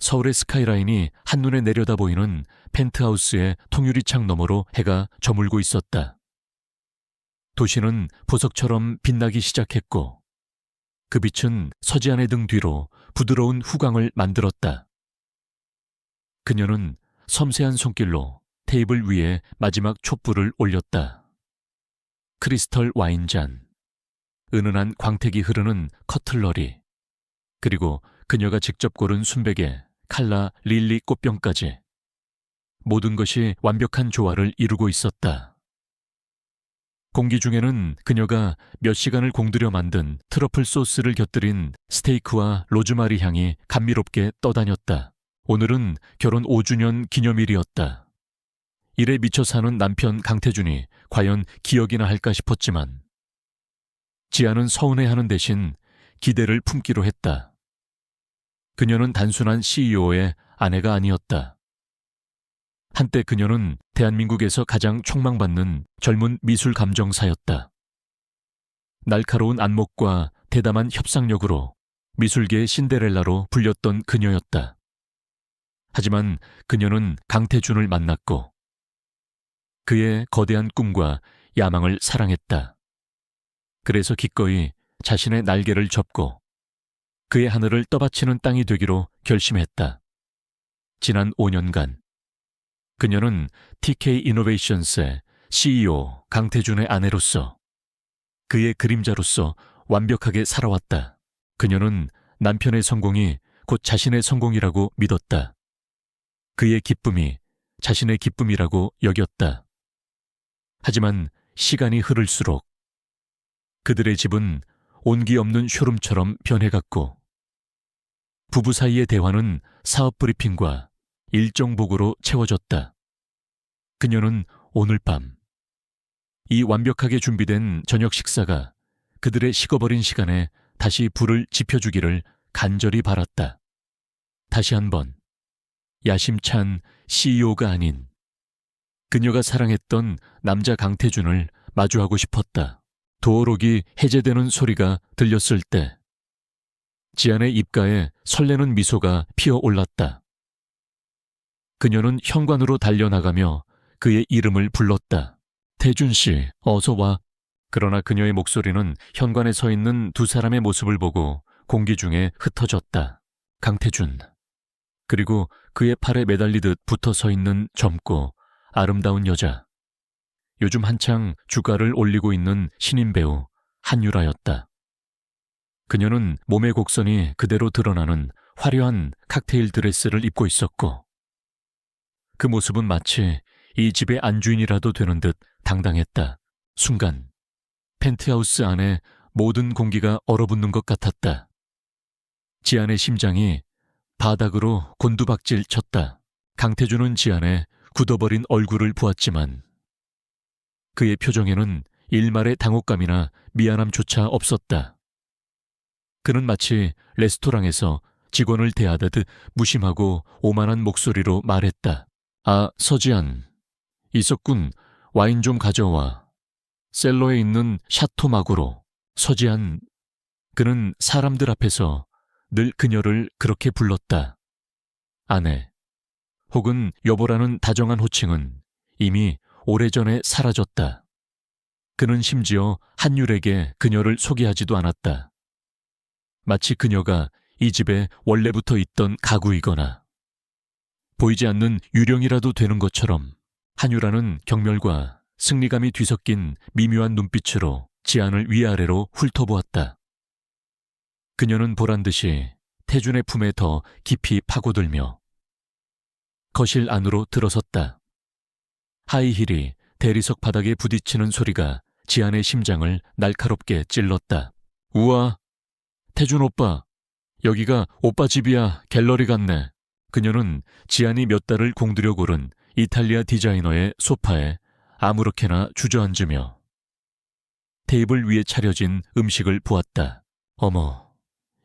서울의 스카이라인이 한눈에 내려다 보이는 펜트하우스의 통유리창 너머로 해가 저물고 있었다. 도시는 보석처럼 빛나기 시작했고 그 빛은 서지안의 등 뒤로 부드러운 후광을 만들었다. 그녀는 섬세한 손길로 테이블 위에 마지막 촛불을 올렸다. 크리스털 와인잔, 은은한 광택이 흐르는 커틀러리, 그리고 그녀가 직접 고른 순백의 칼라 릴리 꽃병까지. 모든 것이 완벽한 조화를 이루고 있었다. 공기 중에는 그녀가 몇 시간을 공들여 만든 트러플 소스를 곁들인 스테이크와 로즈마리 향이 감미롭게 떠다녔다. 오늘은 결혼 5주년 기념일이었다. 일에 미쳐 사는 남편 강태준이 과연 기억이나 할까 싶었지만 지아는 서운해하는 대신 기대를 품기로 했다. 그녀는 단순한 CEO의 아내가 아니었다. 한때 그녀는 대한민국에서 가장 촉망받는 젊은 미술 감정사였다. 날카로운 안목과 대담한 협상력으로 미술계의 신데렐라로 불렸던 그녀였다. 하지만 그녀는 강태준을 만났고 그의 거대한 꿈과 야망을 사랑했다. 그래서 기꺼이 자신의 날개를 접고 그의 하늘을 떠받치는 땅이 되기로 결심했다. 지난 5년간 그녀는 TK 이노베이션스의 CEO 강태준의 아내로서 그의 그림자로서 완벽하게 살아왔다. 그녀는 남편의 성공이 곧 자신의 성공이라고 믿었다. 그의 기쁨이 자신의 기쁨이라고 여겼다. 하지만 시간이 흐를수록 그들의 집은 온기 없는 쇼룸처럼 변해갔고 부부 사이의 대화는 사업 브리핑과 일정 보고로 채워졌다. 그녀는 오늘 밤 이 완벽하게 준비된 저녁 식사가 그들의 식어버린 시간에 다시 불을 지펴주기를 간절히 바랐다. 다시 한번 야심찬 CEO가 아닌 그녀가 사랑했던 남자 강태준을 마주하고 싶었다. 도어록이 해제되는 소리가 들렸을 때 지안의 입가에 설레는 미소가 피어올랐다. 그녀는 현관으로 달려나가며 그의 이름을 불렀다. 태준 씨, 어서 와. 그러나 그녀의 목소리는 현관에 서 있는 두 사람의 모습을 보고 공기 중에 흩어졌다. 강태준. 그리고 그의 팔에 매달리듯 붙어 서 있는 젊고 아름다운 여자. 요즘 한창 주가를 올리고 있는 신인 배우 한유라였다. 그녀는 몸의 곡선이 그대로 드러나는 화려한 칵테일 드레스를 입고 있었고 그 모습은 마치 이 집의 안주인이라도 되는 듯 당당했다. 순간 펜트하우스 안에 모든 공기가 얼어붙는 것 같았다. 지안의 심장이 바닥으로 곤두박질 쳤다. 강태준은 지안의 굳어버린 얼굴을 보았지만 그의 표정에는 일말의 당혹감이나 미안함조차 없었다. 그는 마치 레스토랑에서 직원을 대하듯 무심하고 오만한 목소리로 말했다. 아, 서지안. 있었군. 와인 좀 가져와. 셀러에 있는 샤토 마구로. 서지안. 그는 사람들 앞에서 늘 그녀를 그렇게 불렀다. 아내. 혹은 여보라는 다정한 호칭은 이미 오래전에 사라졌다. 그는 심지어 한율에게 그녀를 소개하지도 않았다. 마치 그녀가 이 집에 원래부터 있던 가구이거나 보이지 않는 유령이라도 되는 것처럼 한유라는 경멸과 승리감이 뒤섞인 미묘한 눈빛으로 지안을 위아래로 훑어보았다. 그녀는 보란듯이 태준의 품에 더 깊이 파고들며 거실 안으로 들어섰다. 하이힐이 대리석 바닥에 부딪히는 소리가 지안의 심장을 날카롭게 찔렀다. 우와, 태준 오빠, 여기가 오빠 집이야. 갤러리 같네. 그녀는 지안이 몇 달을 공들여 고른 이탈리아 디자이너의 소파에 아무렇게나 주저앉으며 테이블 위에 차려진 음식을 보았다. 어머,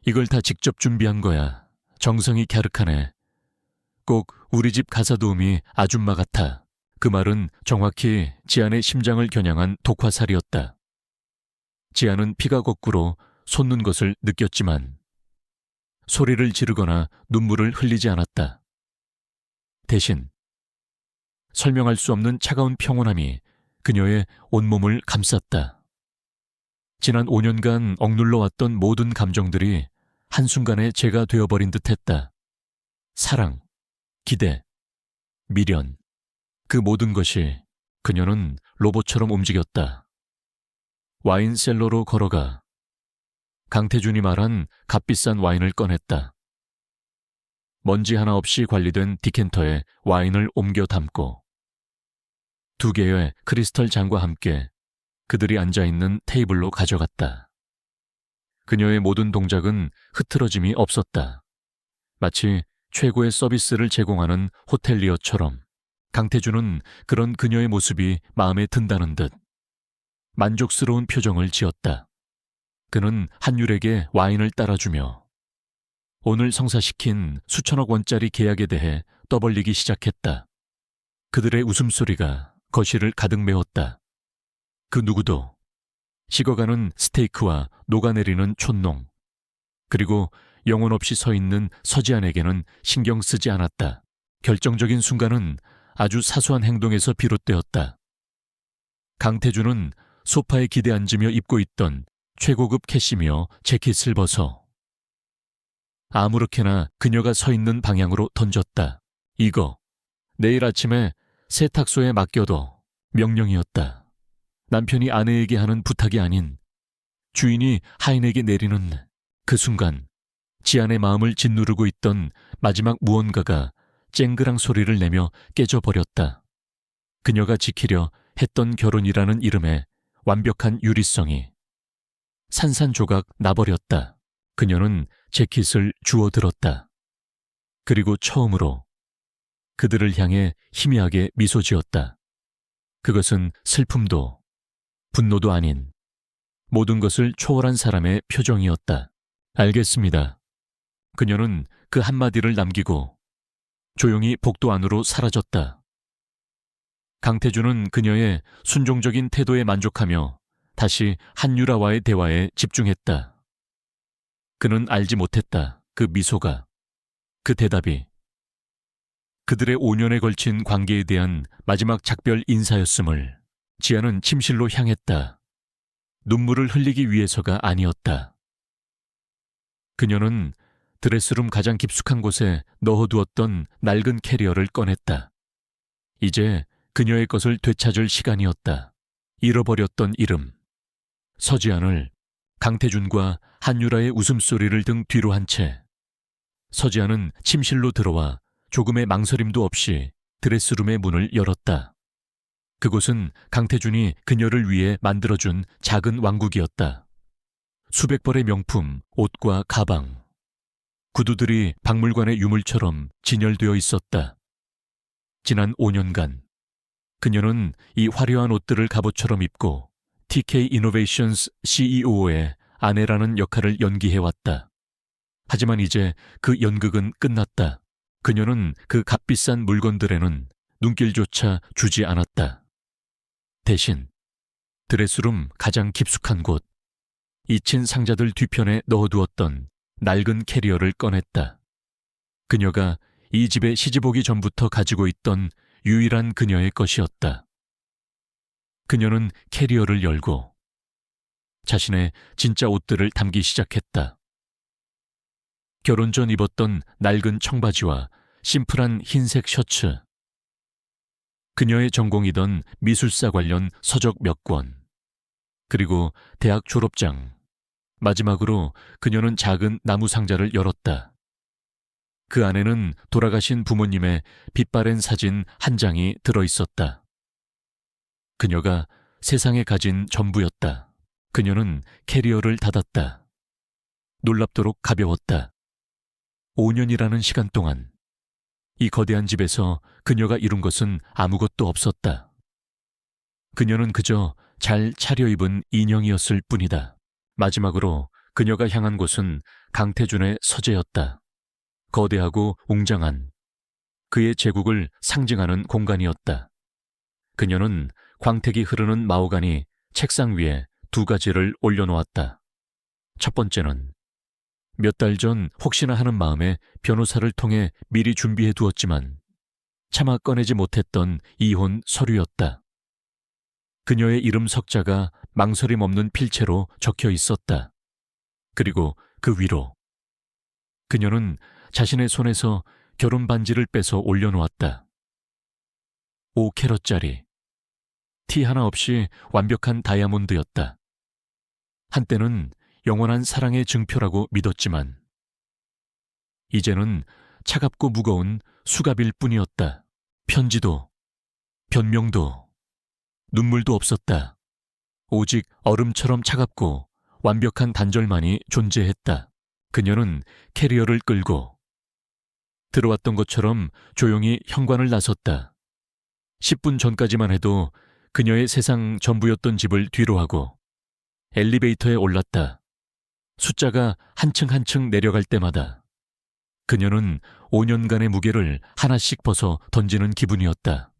이걸 다 직접 준비한 거야. 정성이 갸륵하네. 꼭 우리 집 가사도우미 아줌마 같아. 그 말은 정확히 지안의 심장을 겨냥한 독화살이었다. 지안은 피가 거꾸로 솟는 것을 느꼈지만 소리를 지르거나 눈물을 흘리지 않았다. 대신 설명할 수 없는 차가운 평온함이 그녀의 온몸을 감쌌다. 지난 5년간 억눌러왔던 모든 감정들이 한순간에 제가 되어버린 듯했다. 사랑, 기대, 미련, 그 모든 것이 그녀는 로봇처럼 움직였다. 와인셀러로 걸어가 강태준이 말한 값비싼 와인을 꺼냈다. 먼지 하나 없이 관리된 디켄터에 와인을 옮겨 담고 2개의 크리스털 잔과 함께 그들이 앉아있는 테이블로 가져갔다. 그녀의 모든 동작은 흐트러짐이 없었다. 마치 최고의 서비스를 제공하는 호텔리어처럼 강태준은 그런 그녀의 모습이 마음에 든다는 듯 만족스러운 표정을 지었다. 그는 한율에게 와인을 따라주며 오늘 성사시킨 수천억 원짜리 계약에 대해 떠벌리기 시작했다. 그들의 웃음소리가 거실을 가득 메웠다. 그 누구도 식어가는 스테이크와 녹아내리는 촌농, 그리고 영혼 없이 서 있는 서지안에게는 신경 쓰지 않았다. 결정적인 순간은 아주 사소한 행동에서 비롯되었다. 강태준은 소파에 기대앉으며 입고 있던 최고급 캐시미어 재킷을 벗어 아무렇게나 그녀가 서 있는 방향으로 던졌다. 이거 내일 아침에 세탁소에 맡겨둬. 명령이었다. 남편이 아내에게 하는 부탁이 아닌 주인이 하인에게 내리는 그 순간 지안의 마음을 짓누르고 있던 마지막 무언가가 쨍그랑 소리를 내며 깨져버렸다. 그녀가 지키려 했던 결혼이라는 이름의 완벽한 유리성이 산산조각 나버렸다. 그녀는 재킷을 주워들었다. 그리고 처음으로 그들을 향해 희미하게 미소 지었다. 그것은 슬픔도 분노도 아닌 모든 것을 초월한 사람의 표정이었다. 알겠습니다. 그녀는 그 한마디를 남기고 조용히 복도 안으로 사라졌다. 강태준은 그녀의 순종적인 태도에 만족하며 다시 한유라와의 대화에 집중했다. 그는 알지 못했다. 그 미소가, 그 대답이 그들의 5년에 걸친 관계에 대한 마지막 작별 인사였음을. 지아는 침실로 향했다. 눈물을 흘리기 위해서가 아니었다. 그녀는 드레스룸 가장 깊숙한 곳에 넣어두었던 낡은 캐리어를 꺼냈다. 이제 그녀의 것을 되찾을 시간이었다. 잃어버렸던 이름. 서지안을 강태준과 한유라의 웃음소리를 등 뒤로 한 채 서지안은 침실로 들어와 조금의 망설임도 없이 드레스룸의 문을 열었다. 그곳은 강태준이 그녀를 위해 만들어준 작은 왕국이었다. 수백 벌의 명품, 옷과 가방, 구두들이 박물관의 유물처럼 진열되어 있었다. 지난 5년간 그녀는 이 화려한 옷들을 갑옷처럼 입고 TK 이노베이션스 CEO의 아내라는 역할을 연기해왔다. 하지만 이제 그 연극은 끝났다. 그녀는 그 값비싼 물건들에는 눈길조차 주지 않았다. 대신 드레스룸 가장 깊숙한 곳, 잊힌 상자들 뒤편에 넣어두었던 낡은 캐리어를 꺼냈다. 그녀가 이 집에 시집오기 전부터 가지고 있던 유일한 그녀의 것이었다. 그녀는 캐리어를 열고 자신의 진짜 옷들을 담기 시작했다. 결혼 전 입었던 낡은 청바지와 심플한 흰색 셔츠, 그녀의 전공이던 미술사 관련 서적 몇 권, 그리고 대학 졸업장. 마지막으로 그녀는 작은 나무 상자를 열었다. 그 안에는 돌아가신 부모님의 빛바랜 사진 한 장이 들어있었다. 그녀가 세상에 가진 전부였다. 그녀는 캐리어를 닫았다. 놀랍도록 가벼웠다. 5년이라는 시간 동안 이 거대한 집에서 그녀가 이룬 것은 아무것도 없었다. 그녀는 그저 잘 차려입은 인형이었을 뿐이다. 마지막으로 그녀가 향한 곳은 강태준의 서재였다. 거대하고 웅장한 그의 제국을 상징하는 공간이었다. 그녀는 광택이 흐르는 마호가니 책상 위에 2가지를 올려놓았다. 첫 번째는 몇 달 전 혹시나 하는 마음에 변호사를 통해 미리 준비해 두었지만 차마 꺼내지 못했던 이혼 서류였다. 그녀의 이름 석자가 망설임 없는 필체로 적혀 있었다. 그리고 그 위로 그녀는 자신의 손에서 결혼 반지를 빼서 올려놓았다. 5캐럿짜리. 티 하나 없이 완벽한 다이아몬드였다. 한때는 영원한 사랑의 증표라고 믿었지만 이제는 차갑고 무거운 수갑일 뿐이었다. 편지도, 변명도, 눈물도 없었다. 오직 얼음처럼 차갑고 완벽한 단절만이 존재했다. 그녀는 캐리어를 끌고 들어왔던 것처럼 조용히 현관을 나섰다. 10분 전까지만 해도 그녀의 세상 전부였던 집을 뒤로하고 엘리베이터에 올랐다. 숫자가 한층 한층 내려갈 때마다 그녀는 5년간의 무게를 하나씩 벗어 던지는 기분이었다.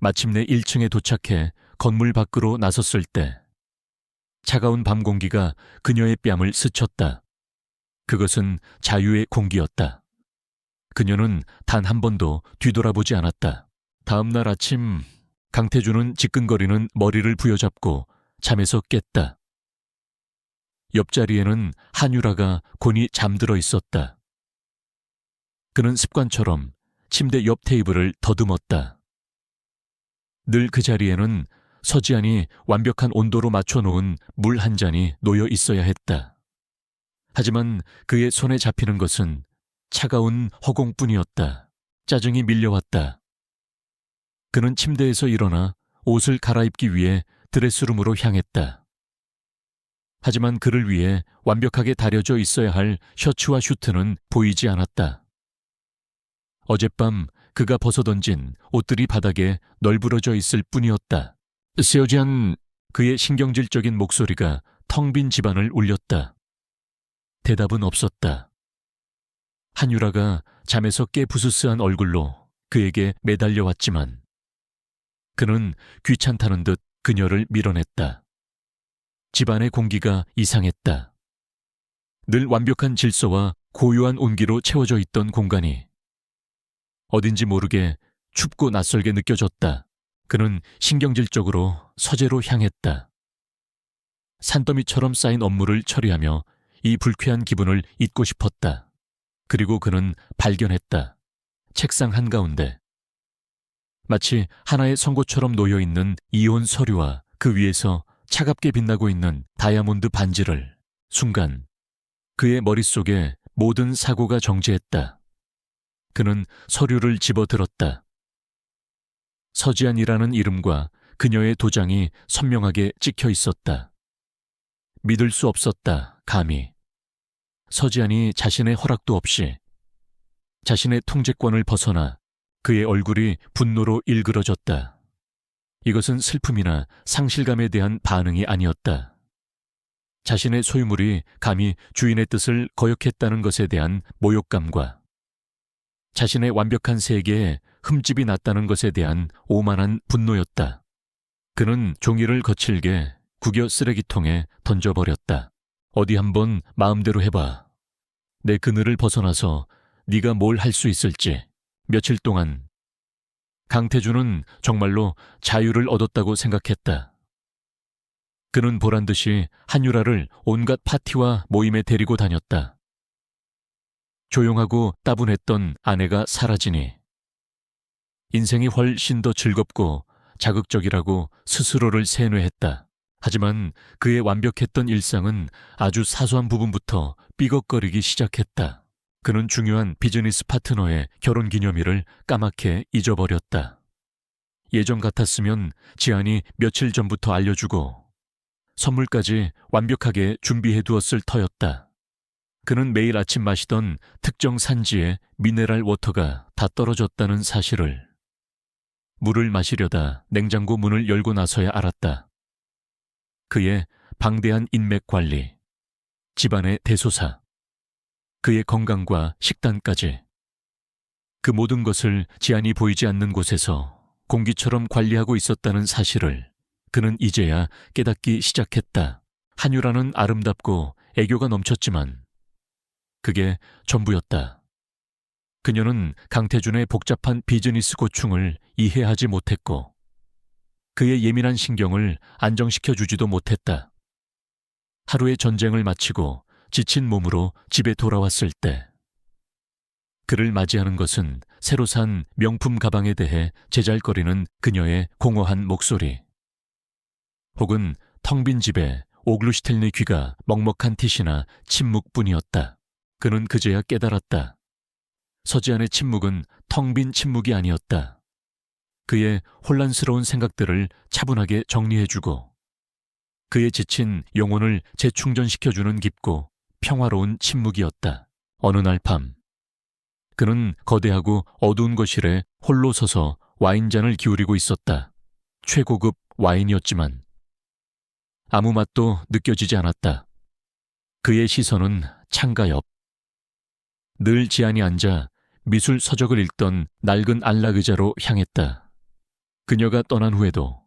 마침내 1층에 도착해 건물 밖으로 나섰을 때 차가운 밤 공기가 그녀의 뺨을 스쳤다. 그것은 자유의 공기였다. 그녀는 단 한 번도 뒤돌아보지 않았다. 다음 날 아침 강태주는 지끈거리는 머리를 부여잡고 잠에서 깼다. 옆자리에는 한유라가 곤히 잠들어 있었다. 그는 습관처럼 침대 옆 테이블을 더듬었다. 늘 그 자리에는 서지안이 완벽한 온도로 맞춰놓은 물 한 잔이 놓여 있어야 했다. 하지만 그의 손에 잡히는 것은 차가운 허공뿐이었다. 짜증이 밀려왔다. 그는 침대에서 일어나 옷을 갈아입기 위해 드레스룸으로 향했다. 하지만 그를 위해 완벽하게 다려져 있어야 할 셔츠와 슈트는 보이지 않았다. 어젯밤 그가 벗어던진 옷들이 바닥에 널브러져 있을 뿐이었다. 세오지안, 그의 신경질적인 목소리가 텅 빈 집안을 울렸다. 대답은 없었다. 한유라가 잠에서 깨 부스스한 얼굴로 그에게 매달려 왔지만 그는 귀찮다는 듯 그녀를 밀어냈다. 집안의 공기가 이상했다. 늘 완벽한 질서와 고요한 온기로 채워져 있던 공간이 어딘지 모르게 춥고 낯설게 느껴졌다. 그는 신경질적으로 서재로 향했다. 산더미처럼 쌓인 업무를 처리하며 이 불쾌한 기분을 잊고 싶었다. 그리고 그는 발견했다. 책상 한가운데 마치 하나의 선고처럼 놓여있는 이혼 서류와 그 위에서 차갑게 빛나고 있는 다이아몬드 반지를. 순간 그의 머릿속에 모든 사고가 정지했다. 그는 서류를 집어들었다. 서지안이라는 이름과 그녀의 도장이 선명하게 찍혀 있었다. 믿을 수 없었다, 감히. 서지안이 자신의 허락도 없이 자신의 통제권을 벗어나 그의 얼굴이 분노로 일그러졌다. 이것은 슬픔이나 상실감에 대한 반응이 아니었다. 자신의 소유물이 감히 주인의 뜻을 거역했다는 것에 대한 모욕감과 자신의 완벽한 세계에 흠집이 났다는 것에 대한 오만한 분노였다. 그는 종이를 거칠게 구겨 쓰레기통에 던져버렸다. 어디 한번 마음대로 해봐. 내 그늘을 벗어나서 네가 뭘 할 수 있을지. 며칠 동안 강태주는 정말로 자유를 얻었다고 생각했다. 그는 보란듯이 한유라를 온갖 파티와 모임에 데리고 다녔다. 조용하고 따분했던 아내가 사라지니 인생이 훨씬 더 즐겁고 자극적이라고 스스로를 세뇌했다. 하지만 그의 완벽했던 일상은 아주 사소한 부분부터 삐걱거리기 시작했다. 그는 중요한 비즈니스 파트너의 결혼기념일을 까맣게 잊어버렸다. 예전 같았으면 지안이 며칠 전부터 알려주고 선물까지 완벽하게 준비해두었을 터였다. 그는 매일 아침 마시던 특정 산지의 미네랄 워터가 다 떨어졌다는 사실을 물을 마시려다 냉장고 문을 열고 나서야 알았다. 그의 방대한 인맥 관리, 집안의 대소사, 그의 건강과 식단까지 그 모든 것을 지안이 보이지 않는 곳에서 공기처럼 관리하고 있었다는 사실을 그는 이제야 깨닫기 시작했다. 한유라는 아름답고 애교가 넘쳤지만 그게 전부였다. 그녀는 강태준의 복잡한 비즈니스 고충을 이해하지 못했고 그의 예민한 신경을 안정시켜주지도 못했다. 하루의 전쟁을 마치고 지친 몸으로 집에 돌아왔을 때 그를 맞이하는 것은 새로 산 명품 가방에 대해 제잘거리는 그녀의 공허한 목소리 혹은 텅 빈 집에 오글루시텔의 귀가 먹먹한 티시나 침묵뿐이었다. 그는 그제야 깨달았다. 서지안의 침묵은 텅 빈 침묵이 아니었다. 그의 혼란스러운 생각들을 차분하게 정리해주고 그의 지친 영혼을 재충전시켜주는 깊고 평화로운 침묵이었다. 어느 날 밤 그는 거대하고 어두운 거실에 홀로 서서 와인잔을 기울이고 있었다. 최고급 와인이었지만 아무 맛도 느껴지지 않았다. 그의 시선은 창가 옆 늘 지안이 앉아 미술 서적을 읽던 낡은 안락 의자로 향했다. 그녀가 떠난 후에도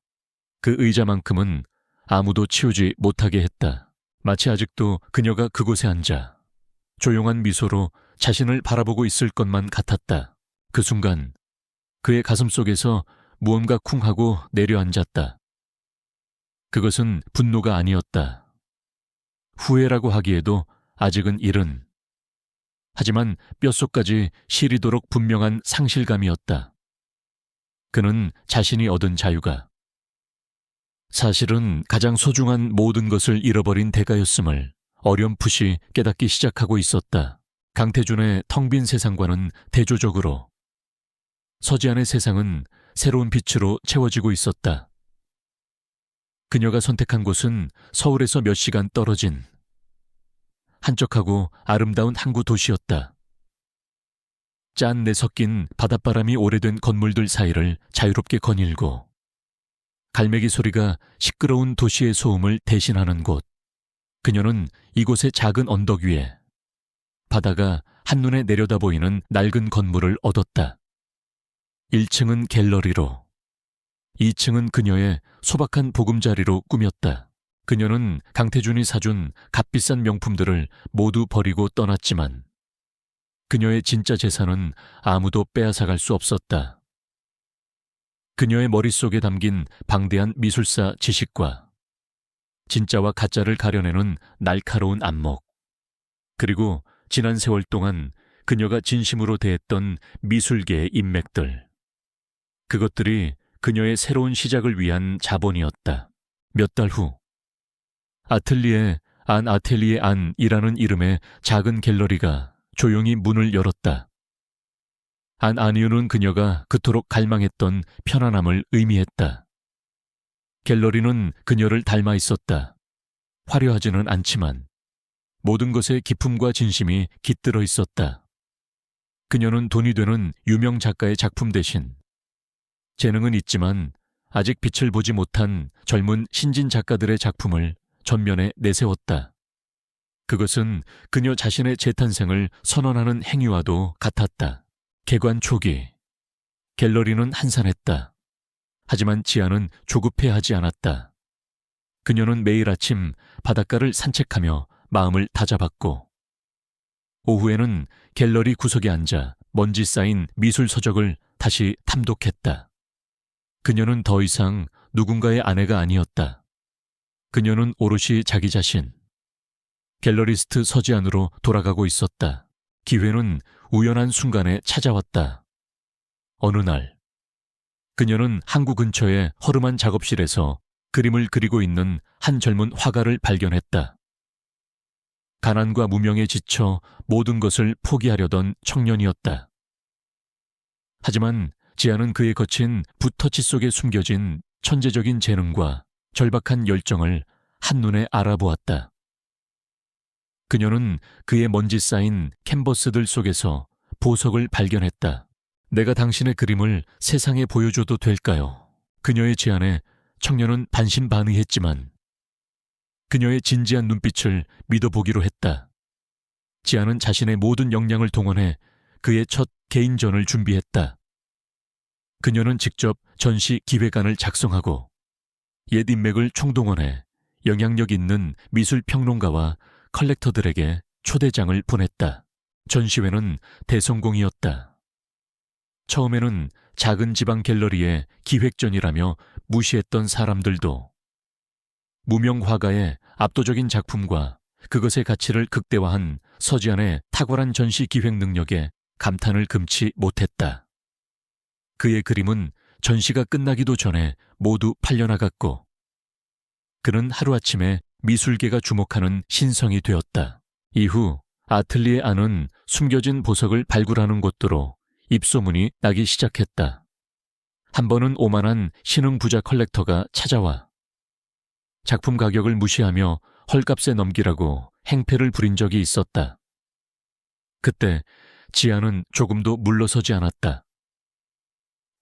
그 의자만큼은 아무도 치우지 못하게 했다. 마치 아직도 그녀가 그곳에 앉아 조용한 미소로 자신을 바라보고 있을 것만 같았다. 그 순간 그의 가슴속에서 무언가 쿵하고 내려앉았다. 그것은 분노가 아니었다. 후회라고 하기에도 아직은 이른. 하지만 뼛속까지 시리도록 분명한 상실감이었다. 그는 자신이 얻은 자유가 사실은 가장 소중한 모든 것을 잃어버린 대가였음을 어렴풋이 깨닫기 시작하고 있었다. 강태준의 텅 빈 세상과는 대조적으로 서지안의 세상은 새로운 빛으로 채워지고 있었다. 그녀가 선택한 곳은 서울에서 몇 시간 떨어진 한적하고 아름다운 항구 도시였다. 짠내 섞인 바닷바람이 오래된 건물들 사이를 자유롭게 거닐고 갈매기 소리가 시끄러운 도시의 소음을 대신하는 곳. 그녀는 이곳의 작은 언덕 위에 바다가 한눈에 내려다 보이는 낡은 건물을 얻었다. 1층은 갤러리로 2층은 그녀의 소박한 보금자리로 꾸몄다. 그녀는 강태준이 사준 값비싼 명품들을 모두 버리고 떠났지만 그녀의 진짜 재산은 아무도 빼앗아갈 수 없었다. 그녀의 머릿속에 담긴 방대한 미술사 지식과 진짜와 가짜를 가려내는 날카로운 안목, 그리고 지난 세월 동안 그녀가 진심으로 대했던 미술계의 인맥들. 그것들이 그녀의 새로운 시작을 위한 자본이었다. 몇 달 후, 아틀리에 안이라는 이름의 작은 갤러리가 조용히 문을 열었다. 안이유는 그녀가 그토록 갈망했던 편안함을 의미했다. 갤러리는 그녀를 닮아 있었다. 화려하지는 않지만 모든 것에 기품과 진심이 깃들어 있었다. 그녀는 돈이 되는 유명 작가의 작품 대신 재능은 있지만 아직 빛을 보지 못한 젊은 신진 작가들의 작품을 전면에 내세웠다. 그것은 그녀 자신의 재탄생을 선언하는 행위와도 같았다. 개관 초기, 갤러리는 한산했다. 하지만 지안은 조급해하지 않았다. 그녀는 매일 아침 바닷가를 산책하며 마음을 다잡았고 오후에는 갤러리 구석에 앉아 먼지 쌓인 미술 서적을 다시 탐독했다. 그녀는 더 이상 누군가의 아내가 아니었다. 그녀는 오롯이 자기 자신, 갤러리스트 서지안으로 돌아가고 있었다. 기회는 우연한 순간에 찾아왔다. 어느 날, 그녀는 항구 근처의 허름한 작업실에서 그림을 그리고 있는 한 젊은 화가를 발견했다. 가난과 무명에 지쳐 모든 것을 포기하려던 청년이었다. 하지만 지안은 그의 거친 붓터치 속에 숨겨진 천재적인 재능과 절박한 열정을 한눈에 알아보았다. 그녀는 그의 먼지 쌓인 캔버스들 속에서 보석을 발견했다. 내가 당신의 그림을 세상에 보여줘도 될까요? 그녀의 제안에 청년은 반신반의했지만 그녀의 진지한 눈빛을 믿어보기로 했다. 지안은 자신의 모든 역량을 동원해 그의 첫 개인전을 준비했다. 그녀는 직접 전시 기획안을 작성하고 옛 인맥을 총동원해 영향력 있는 미술 평론가와 컬렉터들에게 초대장을 보냈다. 전시회는 대성공이었다. 처음에는 작은 지방 갤러리의 기획전이라며 무시했던 사람들도 무명 화가의 압도적인 작품과 그것의 가치를 극대화한 서지안의 탁월한 전시 기획 능력에 감탄을 금치 못했다. 그의 그림은 전시가 끝나기도 전에 모두 팔려나갔고 그는 하루아침에 미술계가 주목하는 신성이 되었다. 이후 아틀리에 안은 숨겨진 보석을 발굴하는 곳으로 입소문이 나기 시작했다. 한 번은 오만한 신흥 부자 컬렉터가 찾아와 작품 가격을 무시하며 헐값에 넘기라고 행패를 부린 적이 있었다. 그때 지아는 조금도 물러서지 않았다.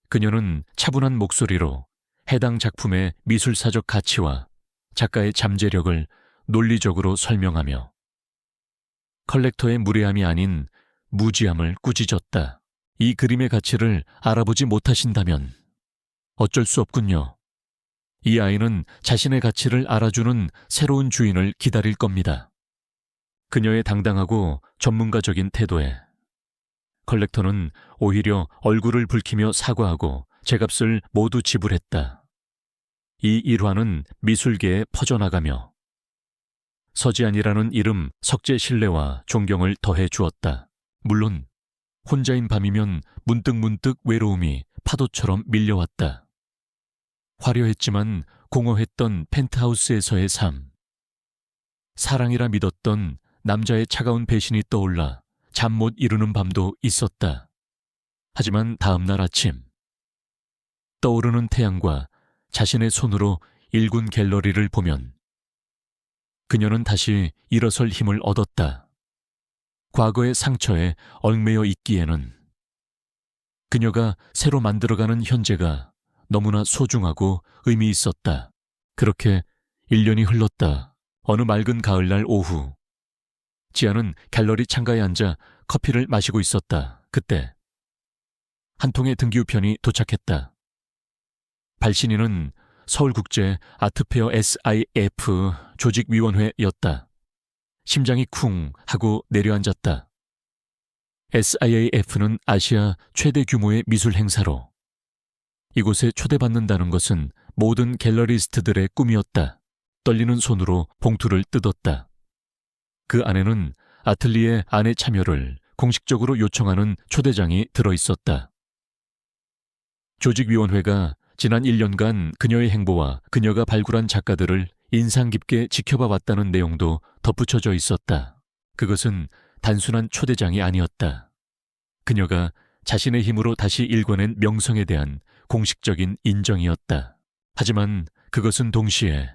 그녀는 차분한 목소리로 해당 작품의 미술사적 가치와 작가의 잠재력을 논리적으로 설명하며 컬렉터의 무례함이 아닌 무지함을 꾸짖었다. 이 그림의 가치를 알아보지 못하신다면 어쩔 수 없군요. 이 아이는 자신의 가치를 알아주는 새로운 주인을 기다릴 겁니다. 그녀의 당당하고 전문가적인 태도에 컬렉터는 오히려 얼굴을 붉히며 사과하고 제값을 모두 지불했다. 이 일화는 미술계에 퍼져나가며 서지안이라는 이름 석재 신뢰와 존경을 더해 주었다. 물론 혼자인 밤이면 문득문득 외로움이 파도처럼 밀려왔다. 화려했지만 공허했던 펜트하우스에서의 삶. 사랑이라 믿었던 남자의 차가운 배신이 떠올라 잠 못 이루는 밤도 있었다. 하지만 다음 날 아침 떠오르는 태양과 자신의 손으로 일군 갤러리를 보면 그녀는 다시 일어설 힘을 얻었다. 과거의 상처에 얽매여 있기에는 그녀가 새로 만들어가는 현재가 너무나 소중하고 의미 있었다. 그렇게 1년이 흘렀다. 어느 맑은 가을날 오후 지아는 갤러리 창가에 앉아 커피를 마시고 있었다. 그때 한 통의 등기우편이 도착했다. 발신인은 서울국제 아트페어 SIF 조직위원회였다. 심장이 쿵 하고 내려앉았다. SIAF는 아시아 최대 규모의 미술 행사로 이곳에 초대받는다는 것은 모든 갤러리스트들의 꿈이었다. 떨리는 손으로 봉투를 뜯었다. 그 안에는 아틀리에 안의 참여를 공식적으로 요청하는 초대장이 들어있었다. 조직위원회가 지난 1년간 그녀의 행보와 그녀가 발굴한 작가들을 인상 깊게 지켜봐 왔다는 내용도 덧붙여져 있었다. 그것은 단순한 초대장이 아니었다. 그녀가 자신의 힘으로 다시 일궈낸 명성에 대한 공식적인 인정이었다. 하지만 그것은 동시에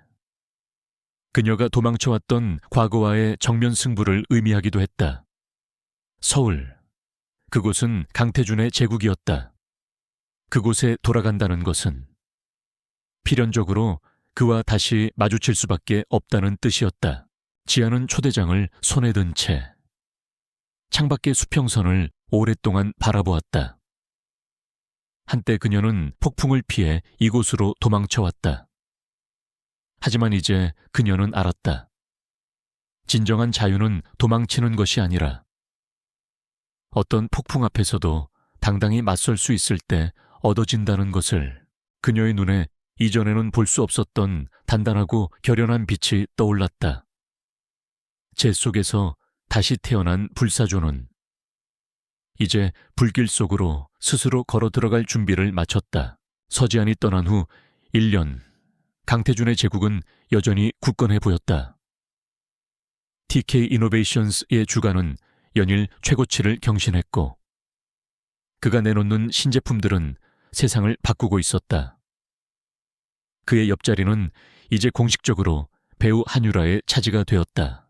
그녀가 도망쳐왔던 과거와의 정면 승부를 의미하기도 했다. 서울, 그곳은 강태준의 제국이었다. 그곳에 돌아간다는 것은 필연적으로 그와 다시 마주칠 수밖에 없다는 뜻이었다. 지아는 초대장을 손에 든 채 창밖의 수평선을 오랫동안 바라보았다. 한때 그녀는 폭풍을 피해 이곳으로 도망쳐왔다. 하지만 이제 그녀는 알았다. 진정한 자유는 도망치는 것이 아니라 어떤 폭풍 앞에서도 당당히 맞설 수 있을 때 얻어진다는 것을. 그녀의 눈에 이전에는 볼 수 없었던 단단하고 결연한 빛이 떠올랐다. 재 속에서 다시 태어난 불사조는 이제 불길 속으로 스스로 걸어 들어갈 준비를 마쳤다. 서지안이 떠난 후 1년, 강태준의 제국은 여전히 굳건해 보였다. TK 이노베이션스의 주가는 연일 최고치를 경신했고 그가 내놓는 신제품들은 세상을 바꾸고 있었다. 그의 옆자리는 이제 공식적으로 배우 한유라의 차지가 되었다.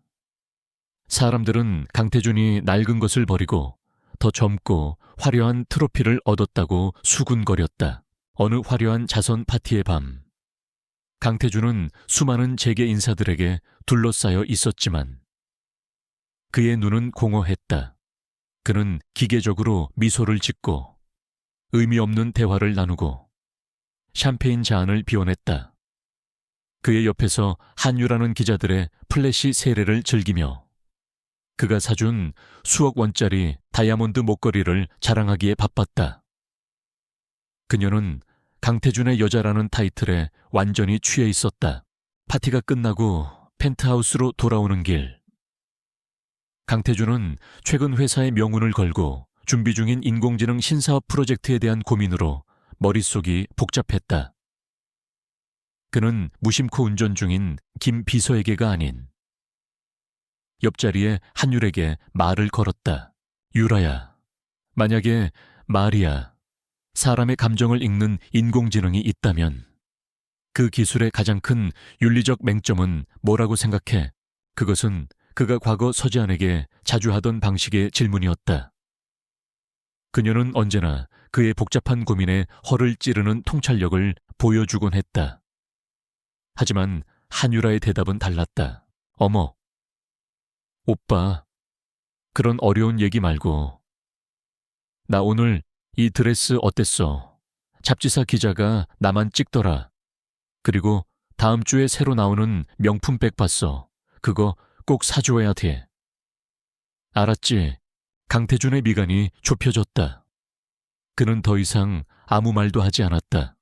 사람들은 강태준이 낡은 것을 버리고 더 젊고 화려한 트로피를 얻었다고 수군거렸다. 어느 화려한 자선 파티의 밤, 강태준은 수많은 재계 인사들에게 둘러싸여 있었지만 그의 눈은 공허했다. 그는 기계적으로 미소를 짓고 의미 없는 대화를 나누고 샴페인 잔을 비워냈다. 그의 옆에서 한유라는 기자들의 플래시 세례를 즐기며 그가 사준 수억 원짜리 다이아몬드 목걸이를 자랑하기에 바빴다. 그녀는 강태준의 여자라는 타이틀에 완전히 취해 있었다. 파티가 끝나고 펜트하우스로 돌아오는 길. 강태준은 최근 회사의 명운을 걸고 준비 중인 인공지능 신사업 프로젝트에 대한 고민으로 머릿속이 복잡했다. 그는 무심코 운전 중인 김 비서에게가 아닌 옆자리에 한율에게 말을 걸었다. 유라야, 만약에 말이야, 사람의 감정을 읽는 인공지능이 있다면 그 기술의 가장 큰 윤리적 맹점은 뭐라고 생각해? 그것은 그가 과거 서지안에게 자주 하던 방식의 질문이었다. 그녀는 언제나 그의 복잡한 고민에 허를 찌르는 통찰력을 보여주곤 했다. 하지만 한유라의 대답은 달랐다. 어머, 오빠, 그런 어려운 얘기 말고. 나 오늘 이 드레스 어땠어? 잡지사 기자가 나만 찍더라. 그리고 다음 주에 새로 나오는 명품백 봤어. 그거 꼭 사줘야 돼. 알았지? 강태준의 미간이 좁혀졌다. 그는 더 이상 아무 말도 하지 않았다.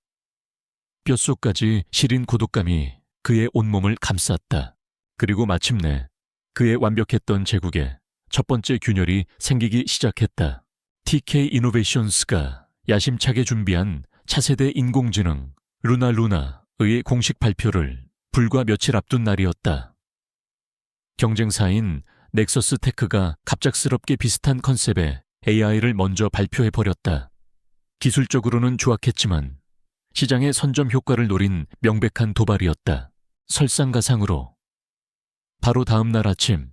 뼛속까지 시린 고독감이 그의 온몸을 감쌌다. 그리고 마침내 그의 완벽했던 제국에 첫 번째 균열이 생기기 시작했다. TK 이노베이션스가 야심차게 준비한 차세대 인공지능 루나의 공식 발표를 불과 며칠 앞둔 날이었다. 경쟁사인 넥서스 테크가 갑작스럽게 비슷한 컨셉의 AI를 먼저 발표해버렸다. 기술적으로는 좋았겠지만 시장의 선점 효과를 노린 명백한 도발이었다. 설상가상으로. 바로 다음 날 아침,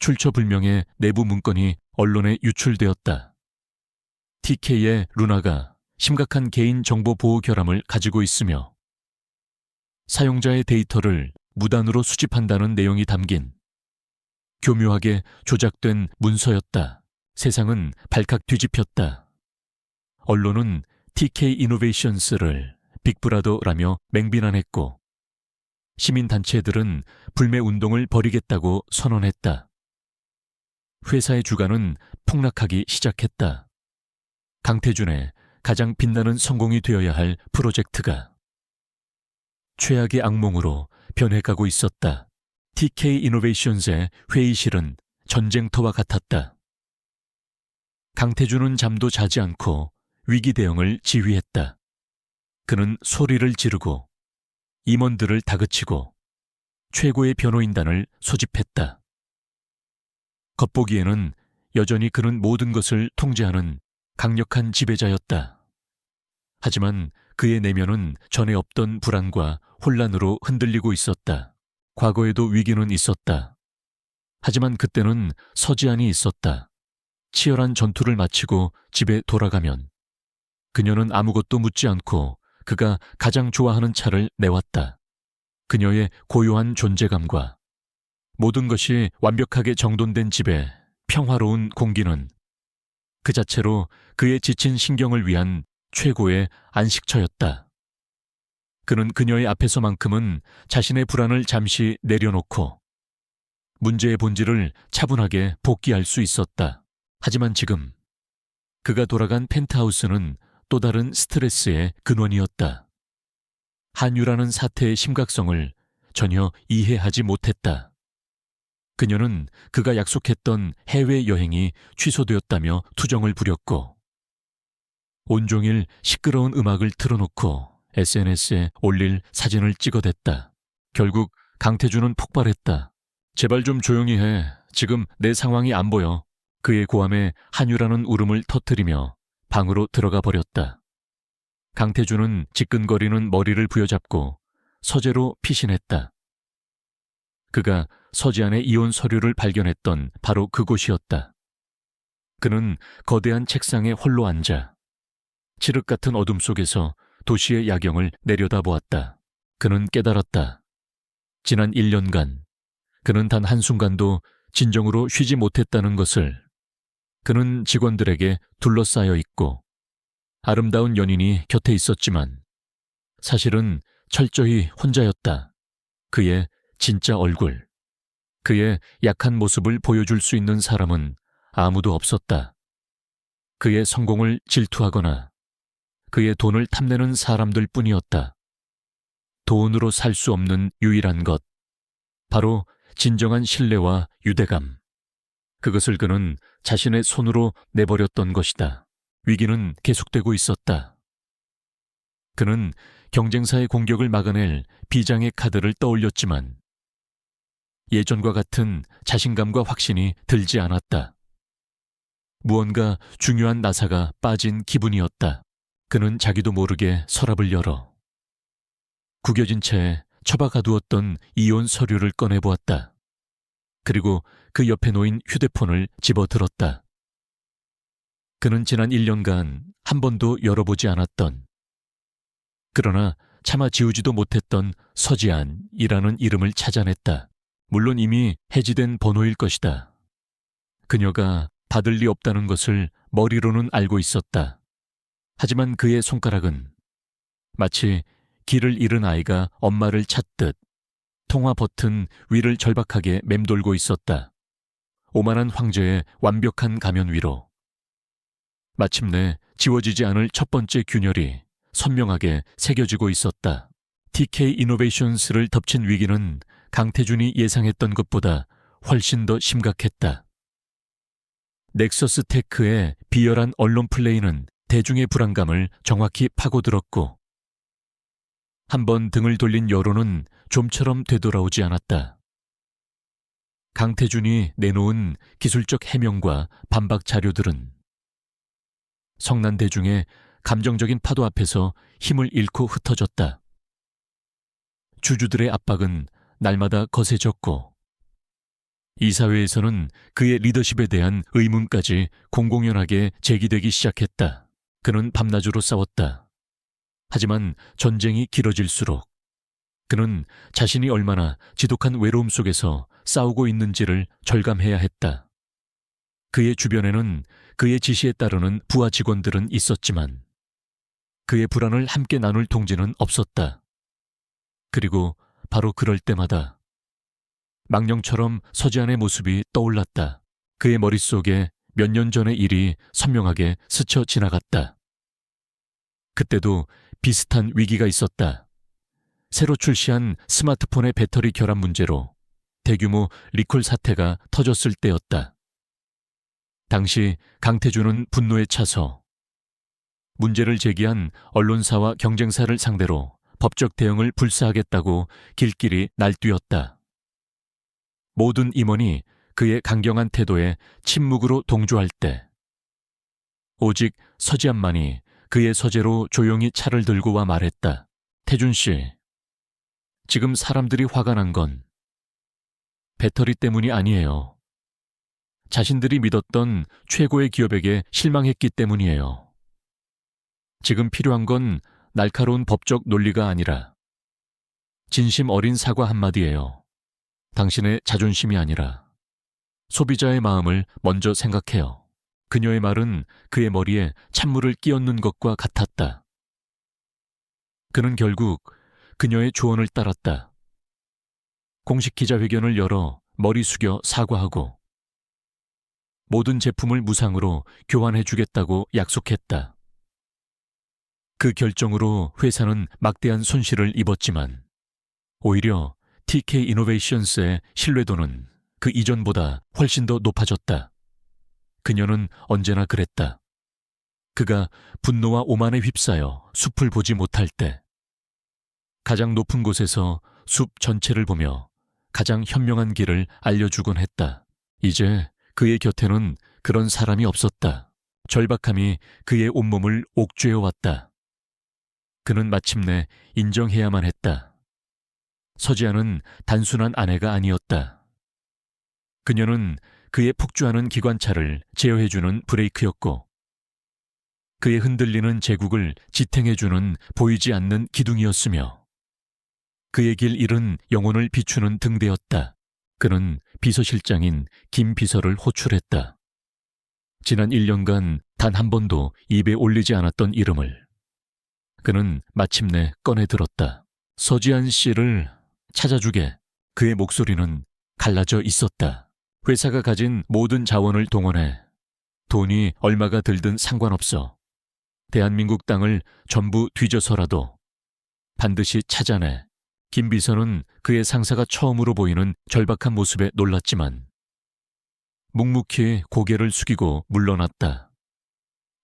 출처불명의 내부 문건이 언론에 유출되었다. TK의 루나가 심각한 개인정보 보호 결함을 가지고 있으며 사용자의 데이터를 무단으로 수집한다는 내용이 담긴 교묘하게 조작된 문서였다. 세상은 발칵 뒤집혔다. 언론은 TK 이노베이션스를 빅브라더라며 맹비난했고 시민단체들은 불매운동을 벌이겠다고 선언했다. 회사의 주가는 폭락하기 시작했다. 강태준의 가장 빛나는 성공이 되어야 할 프로젝트가 최악의 악몽으로 변해가고 있었다. TK 이노베이션스의 회의실은 전쟁터와 같았다. 강태준은 잠도 자지 않고 위기 대응을 지휘했다. 그는 소리를 지르고 임원들을 다그치고 최고의 변호인단을 소집했다. 겉보기에는 여전히 그는 모든 것을 통제하는 강력한 지배자였다. 하지만 그의 내면은 전에 없던 불안과 혼란으로 흔들리고 있었다. 과거에도 위기는 있었다. 하지만 그때는 서지안이 있었다. 치열한 전투를 마치고 집에 돌아가면 그녀는 아무것도 묻지 않고 그가 가장 좋아하는 차를 내왔다. 그녀의 고요한 존재감과 모든 것이 완벽하게 정돈된 집의 평화로운 공기는 그 자체로 그의 지친 신경을 위한 최고의 안식처였다. 그는 그녀의 앞에서만큼은 자신의 불안을 잠시 내려놓고 문제의 본질을 차분하게 복귀할 수 있었다. 하지만 지금 그가 돌아간 펜트하우스는 또 다른 스트레스의 근원이었다. 한유라는 사태의 심각성을 전혀 이해하지 못했다. 그녀는 그가 약속했던 해외여행이 취소되었다며 투정을 부렸고 온종일 시끄러운 음악을 틀어놓고 SNS에 올릴 사진을 찍어댔다. 결국 강태준은 폭발했다. 제발 좀 조용히 해. 지금 내 상황이 안 보여. 그의 고함에 한유라는 울음을 터뜨리며 방으로 들어가 버렸다. 강태준은 지끈거리는 머리를 부여잡고 서재로 피신했다. 그가 서지안의 이혼 서류를 발견했던 바로 그곳이었다. 그는 거대한 책상에 홀로 앉아 칠흑 같은 어둠 속에서 도시의 야경을 내려다보았다. 그는 깨달았다. 지난 1년간 그는 단 한순간도 진정으로 쉬지 못했다는 것을. 그는 직원들에게 둘러싸여 있고 아름다운 연인이 곁에 있었지만 사실은 철저히 혼자였다. 그의 진짜 얼굴, 그의 약한 모습을 보여줄 수 있는 사람은 아무도 없었다. 그의 성공을 질투하거나 그의 돈을 탐내는 사람들 뿐이었다. 돈으로 살 수 없는 유일한 것, 바로 진정한 신뢰와 유대감. 그것을 그는 자신의 손으로 내버렸던 것이다. 위기는 계속되고 있었다. 그는 경쟁사의 공격을 막아낼 비장의 카드를 떠올렸지만 예전과 같은 자신감과 확신이 들지 않았다. 무언가 중요한 나사가 빠진 기분이었다. 그는 자기도 모르게 서랍을 열어 구겨진 채 처박아두었던 이혼 서류를 꺼내보았다. 그리고 그 옆에 놓인 휴대폰을 집어들었다. 그는 지난 1년간 한 번도 열어보지 않았던, 그러나 차마 지우지도 못했던 서지안이라는 이름을 찾아냈다. 물론 이미 해지된 번호일 것이다. 그녀가 받을 리 없다는 것을 머리로는 알고 있었다. 하지만 그의 손가락은 마치 길을 잃은 아이가 엄마를 찾듯 통화 버튼 위를 절박하게 맴돌고 있었다. 오만한 황제의 완벽한 가면 위로. 마침내 지워지지 않을 첫 번째 균열이 선명하게 새겨지고 있었다. TK 이노베이션스를 덮친 위기는 강태준이 예상했던 것보다 훨씬 더 심각했다. 넥서스 테크의 비열한 언론 플레이는 대중의 불안감을 정확히 파고들었고, 한번 등을 돌린 여론은 좀처럼 되돌아오지 않았다. 강태준이 내놓은 기술적 해명과 반박 자료들은 성난 대중의 감정적인 파도 앞에서 힘을 잃고 흩어졌다. 주주들의 압박은 날마다 거세졌고, 이사회에서는 그의 리더십에 대한 의문까지 공공연하게 제기되기 시작했다. 그는 밤낮으로 싸웠다. 하지만 전쟁이 길어질수록 그는 자신이 얼마나 지독한 외로움 속에서 싸우고 있는지를 절감해야 했다. 그의 주변에는 그의 지시에 따르는 부하 직원들은 있었지만 그의 불안을 함께 나눌 동지는 없었다. 그리고 바로 그럴 때마다 망령처럼 서지안의 모습이 떠올랐다. 그의 머릿속에 몇 년 전의 일이 선명하게 스쳐 지나갔다. 그때도 비슷한 위기가 있었다. 새로 출시한 스마트폰의 배터리 결함 문제로 대규모 리콜 사태가 터졌을 때였다. 당시 강태준은 분노에 차서 문제를 제기한 언론사와 경쟁사를 상대로 법적 대응을 불사하겠다고 길길이 날뛰었다. 모든 임원이 그의 강경한 태도에 침묵으로 동조할 때 오직 서지안만이 그의 서재로 조용히 차를 들고 와 말했다. 태준 씨, 지금 사람들이 화가 난 건 배터리 때문이 아니에요. 자신들이 믿었던 최고의 기업에게 실망했기 때문이에요. 지금 필요한 건 날카로운 법적 논리가 아니라 진심 어린 사과 한마디예요. 당신의 자존심이 아니라 소비자의 마음을 먼저 생각해요. 그녀의 말은 그의 머리에 찬물을 끼얹는 것과 같았다. 그는 결국 그녀의 조언을 따랐다. 공식 기자회견을 열어 머리 숙여 사과하고 모든 제품을 무상으로 교환해주겠다고 약속했다. 그 결정으로 회사는 막대한 손실을 입었지만 오히려 TK 이노베이션스의 신뢰도는 그 이전보다 훨씬 더 높아졌다. 그녀는 언제나 그랬다. 그가 분노와 오만에 휩싸여 숲을 보지 못할 때 가장 높은 곳에서 숲 전체를 보며 가장 현명한 길을 알려주곤 했다. 이제 그의 곁에는 그런 사람이 없었다. 절박함이 그의 온몸을 옥죄어왔다. 그는 마침내 인정해야만 했다. 서지안은 단순한 아내가 아니었다. 그녀는 그의 폭주하는 기관차를 제어해주는 브레이크였고 그의 흔들리는 제국을 지탱해주는 보이지 않는 기둥이었으며 그의 길 잃은 영혼을 비추는 등대였다. 그는 비서실장인 김 비서를 호출했다. 지난 1년간 단 한 번도 입에 올리지 않았던 이름을 그는 마침내 꺼내들었다. 서지안 씨를 찾아주게. 그의 목소리는 갈라져 있었다. 회사가 가진 모든 자원을 동원해 돈이 얼마가 들든 상관없어 대한민국 땅을 전부 뒤져서라도 반드시 찾아내. 김 비서는 그의 상사가 처음으로 보이는 절박한 모습에 놀랐지만 묵묵히 고개를 숙이고 물러났다.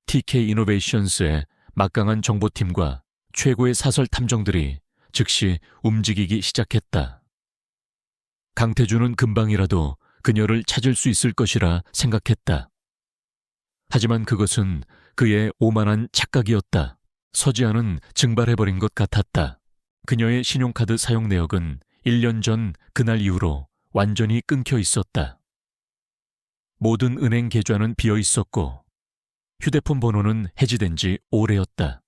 TK 이노베이션스의 막강한 정보팀과 최고의 사설 탐정들이 즉시 움직이기 시작했다. 강태준은 금방이라도 그녀를 찾을 수 있을 것이라 생각했다. 하지만 그것은 그의 오만한 착각이었다. 서지아는 증발해버린 것 같았다. 그녀의 신용카드 사용 내역은 1년 전 그날 이후로 완전히 끊겨 있었다. 모든 은행 계좌는 비어 있었고 휴대폰 번호는 해지된 지 오래였다.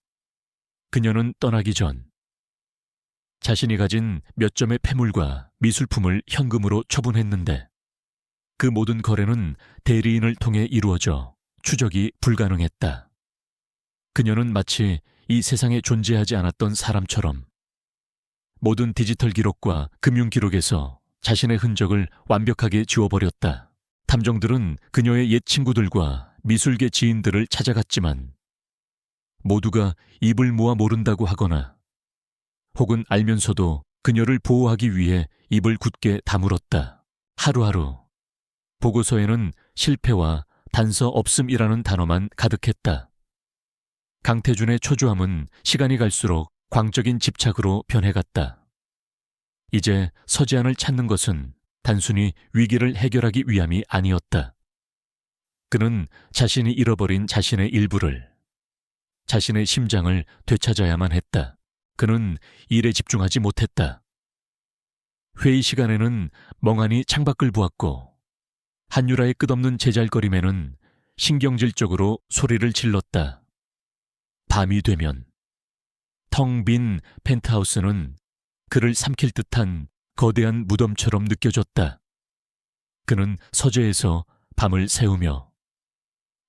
그녀는 떠나기 전 자신이 가진 몇 점의 폐물과 미술품을 현금으로 처분했는데 그 모든 거래는 대리인을 통해 이루어져 추적이 불가능했다. 그녀는 마치 이 세상에 존재하지 않았던 사람처럼 모든 디지털 기록과 금융 기록에서 자신의 흔적을 완벽하게 지워버렸다. 탐정들은 그녀의 옛 친구들과 미술계 지인들을 찾아갔지만 모두가 입을 모아 모른다고 하거나 혹은 알면서도 그녀를 보호하기 위해 입을 굳게 다물었다. 하루하루 보고서에는 실패와 단서 없음이라는 단어만 가득했다. 강태준의 초조함은 시간이 갈수록 광적인 집착으로 변해갔다. 이제 서지안을 찾는 것은 단순히 위기를 해결하기 위함이 아니었다. 그는 자신이 잃어버린 자신의 일부를, 자신의 심장을 되찾아야만 했다. 그는 일에 집중하지 못했다. 회의 시간에는 멍하니 창밖을 보았고 한유라의 끝없는 제잘거림에는 신경질적으로 소리를 질렀다. 밤이 되면 텅 빈 펜트하우스는 그를 삼킬 듯한 거대한 무덤처럼 느껴졌다. 그는 서재에서 밤을 새우며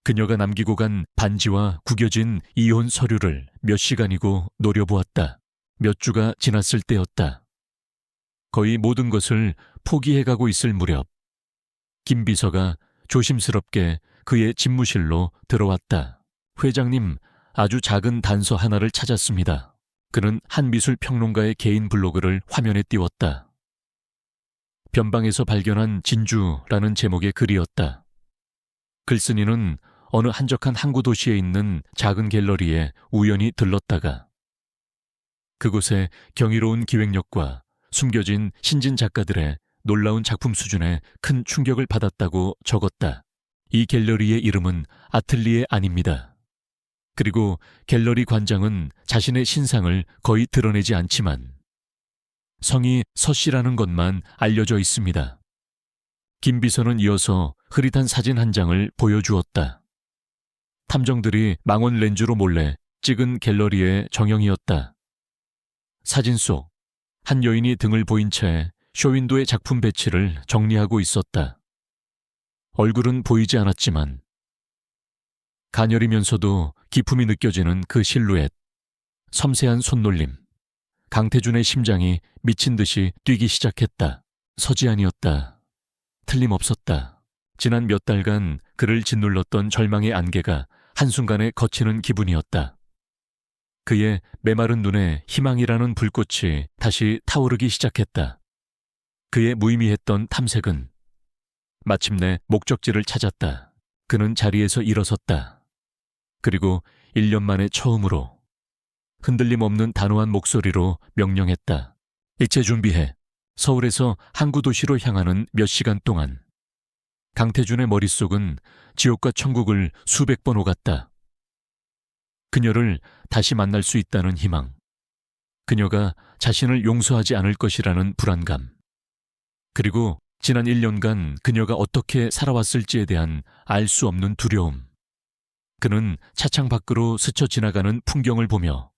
그녀가 남기고 간 반지와 구겨진 이혼 서류를 몇 시간이고 노려보았다. 몇 주가 지났을 때였다. 거의 모든 것을 포기해가고 있을 무렵 김 비서가 조심스럽게 그의 집무실로 들어왔다. 회장님, 아주 작은 단서 하나를 찾았습니다. 그는 한 미술 평론가의 개인 블로그를 화면에 띄웠다. 변방에서 발견한 진주라는 제목의 글이었다. 글쓴이는 어느 한적한 항구 도시에 있는 작은 갤러리에 우연히 들렀다가 그곳에 경이로운 기획력과 숨겨진 신진 작가들의 놀라운 작품 수준에 큰 충격을 받았다고 적었다. 이 갤러리의 이름은 아틀리에 아닙니다. 그리고 갤러리 관장은 자신의 신상을 거의 드러내지 않지만 성이 서씨라는 것만 알려져 있습니다. 김 비서는 이어서 흐릿한 사진 한 장을 보여주었다. 탐정들이 망원 렌즈로 몰래 찍은 갤러리의 정형이었다. 사진 속 한 여인이 등을 보인 채 쇼윈도의 작품 배치를 정리하고 있었다. 얼굴은 보이지 않았지만 가녀리면서도 기품이 느껴지는 그 실루엣, 섬세한 손놀림, 강태준의 심장이 미친 듯이 뛰기 시작했다. 서지안이었다. 틀림없었다. 지난 몇 달간 그를 짓눌렀던 절망의 안개가 한순간에 걷히는 기분이었다. 그의 메마른 눈에 희망이라는 불꽃이 다시 타오르기 시작했다. 그의 무의미했던 탐색은 마침내 목적지를 찾았다. 그는 자리에서 일어섰다. 그리고 1년 만에 처음으로 흔들림 없는 단호한 목소리로 명령했다. 이체 준비해. 서울에서 항구 도시로 향하는 몇 시간 동안 강태준의 머릿속은 지옥과 천국을 수백 번 오갔다. 그녀를 다시 만날 수 있다는 희망, 그녀가 자신을 용서하지 않을 것이라는 불안감, 그리고 지난 1년간 그녀가 어떻게 살아왔을지에 대한 알 수 없는 두려움. 그는 차창 밖으로 스쳐 지나가는 풍경을 보며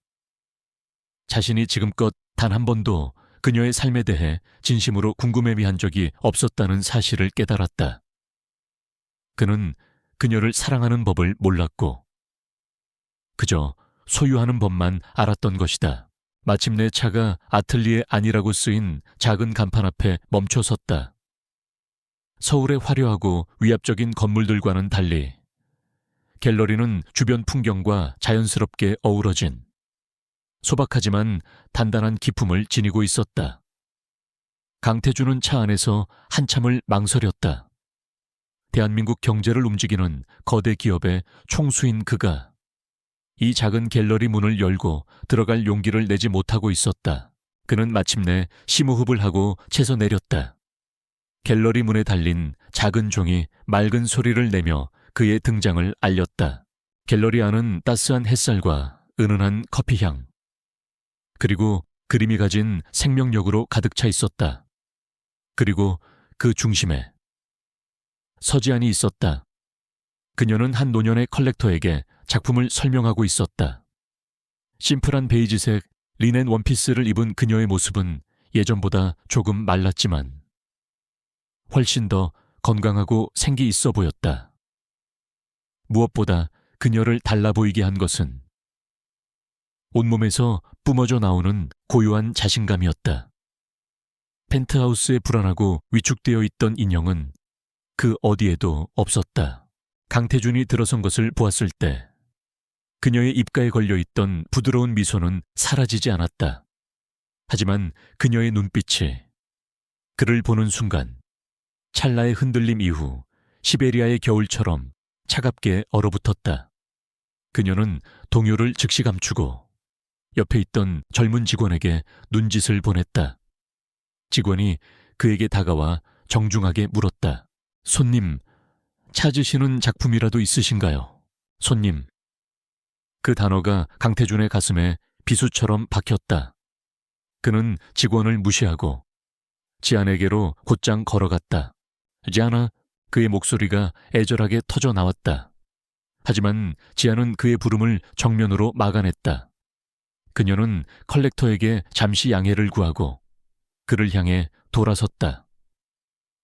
자신이 지금껏 단 한 번도 그녀의 삶에 대해 진심으로 궁금해한 적이 없었다는 사실을 깨달았다. 그는 그녀를 사랑하는 법을 몰랐고 그저 소유하는 법만 알았던 것이다. 마침내 차가 아틀리에 아니라고 쓰인 작은 간판 앞에 멈춰 섰다. 서울의 화려하고 위압적인 건물들과는 달리 갤러리는 주변 풍경과 자연스럽게 어우러진 소박하지만 단단한 기품을 지니고 있었다. 강태준은 차 안에서 한참을 망설였다. 대한민국 경제를 움직이는 거대 기업의 총수인 그가 이 작은 갤러리 문을 열고 들어갈 용기를 내지 못하고 있었다. 그는 마침내 심호흡을 하고 채서 내렸다. 갤러리 문에 달린 작은 종이 맑은 소리를 내며 그의 등장을 알렸다. 갤러리 안은 따스한 햇살과 은은한 커피향, 그리고 그림이 가진 생명력으로 가득 차 있었다. 그리고 그 중심에 서지안이 있었다. 그녀는 한 노년의 컬렉터에게 작품을 설명하고 있었다. 심플한 베이지색 리넨 원피스를 입은 그녀의 모습은 예전보다 조금 말랐지만 훨씬 더 건강하고 생기 있어 보였다. 무엇보다 그녀를 달라 보이게 한 것은 온몸에서 뿜어져 나오는 고요한 자신감이었다. 펜트하우스에 불안하고 위축되어 있던 인형은 그 어디에도 없었다. 강태준이 들어선 것을 보았을 때 그녀의 입가에 걸려있던 부드러운 미소는 사라지지 않았다. 하지만 그녀의 눈빛이 그를 보는 순간 찰나의 흔들림 이후 시베리아의 겨울처럼 차갑게 얼어붙었다. 그녀는 동요를 즉시 감추고 옆에 있던 젊은 직원에게 눈짓을 보냈다. 직원이 그에게 다가와 정중하게 물었다. 손님, 찾으시는 작품이라도 있으신가요? 손님. 그 단어가 강태준의 가슴에 비수처럼 박혔다. 그는 직원을 무시하고 지안에게로 곧장 걸어갔다. 지안아, 그의 목소리가 애절하게 터져 나왔다. 하지만 지안은 그의 부름을 정면으로 막아냈다. 그녀는 컬렉터에게 잠시 양해를 구하고 그를 향해 돌아섰다.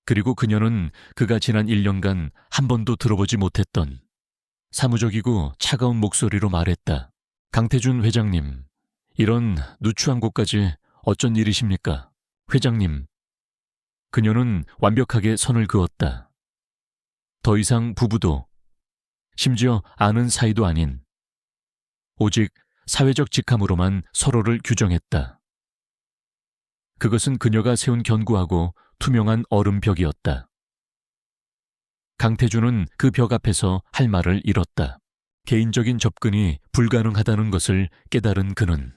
그리고 그녀는 그가 지난 1년간 한 번도 들어보지 못했던 사무적이고 차가운 목소리로 말했다. 강태준 회장님, 이런 누추한 곳까지 어쩐 일이십니까? 회장님. 그녀는 완벽하게 선을 그었다. 더 이상 부부도, 심지어 아는 사이도 아닌, 오직 사회적 직함으로만 서로를 규정했다. 그것은 그녀가 세운 견고하고 투명한 얼음벽이었다. 강태준은 그 벽 앞에서 할 말을 잃었다. 개인적인 접근이 불가능하다는 것을 깨달은 그는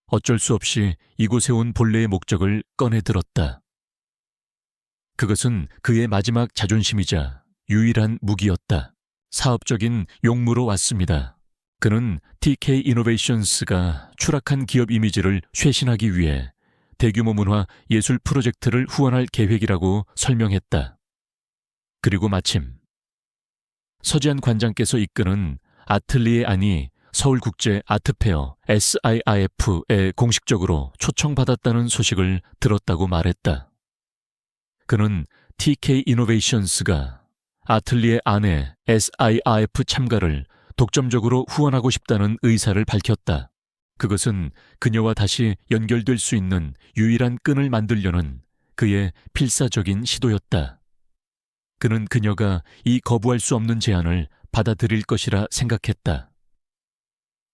어쩔 수 없이 이곳에 온 본래의 목적을 꺼내 들었다. 그것은 그의 마지막 자존심이자 유일한 무기였다. 사업적인 용무로 왔습니다. 그는 TK 이노베이션스가 추락한 기업 이미지를 쇄신하기 위해 대규모 문화 예술 프로젝트를 후원할 계획이라고 설명했다. 그리고 마침 서지안 관장께서 이끄는 아틀리에 안이 서울국제 아트페어 SIIF에 공식적으로 초청받았다는 소식을 들었다고 말했다. 그는 TK 이노베이션스가 아틀리에 안의 SIIF 참가를 독점적으로 후원하고 싶다는 의사를 밝혔다. 그것은 그녀와 다시 연결될 수 있는 유일한 끈을 만들려는 그의 필사적인 시도였다. 그는 그녀가 이 거부할 수 없는 제안을 받아들일 것이라 생각했다.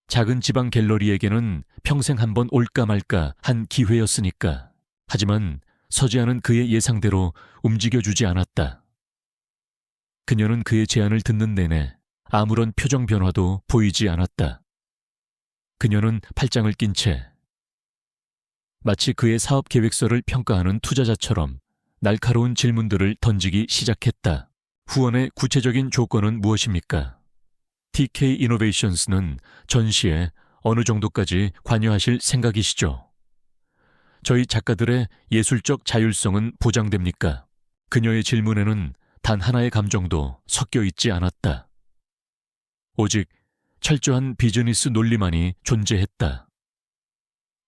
작은 지방 갤러리에게는 평생 한번 올까 말까 한 기회였으니까. 하지만 서지안은 그의 예상대로 움직여주지 않았다. 그녀는 그의 제안을 듣는 내내 아무런 표정 변화도 보이지 않았다. 그녀는 팔짱을 낀 채 마치 그의 사업 계획서를 평가하는 투자자처럼 날카로운 질문들을 던지기 시작했다. 후원의 구체적인 조건은 무엇입니까? TK 이노베이션스는 전시에 어느 정도까지 관여하실 생각이시죠? 저희 작가들의 예술적 자율성은 보장됩니까? 그녀의 질문에는 단 하나의 감정도 섞여 있지 않았다. 오직 철저한 비즈니스 논리만이 존재했다.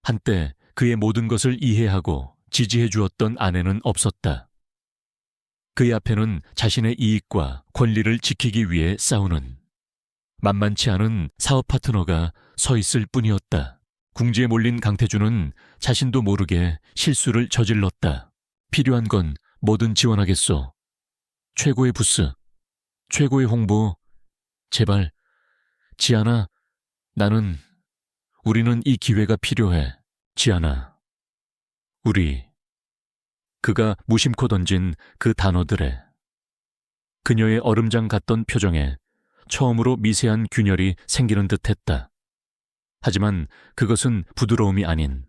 한때 그의 모든 것을 이해하고 지지해 주었던 아내는 없었다. 그의 앞에는 자신의 이익과 권리를 지키기 위해 싸우는 만만치 않은 사업 파트너가 서 있을 뿐이었다. 궁지에 몰린 강태준은 자신도 모르게 실수를 저질렀다. 필요한 건 뭐든 지원하겠소. 최고의 부스, 최고의 홍보, 제발. 지아나, 우리는 이 기회가 필요해. 지아나. 우리. 그가 무심코 던진 그 단어들에 그녀의 얼음장 같던 표정에 처음으로 미세한 균열이 생기는 듯했다. 하지만 그것은 부드러움이 아닌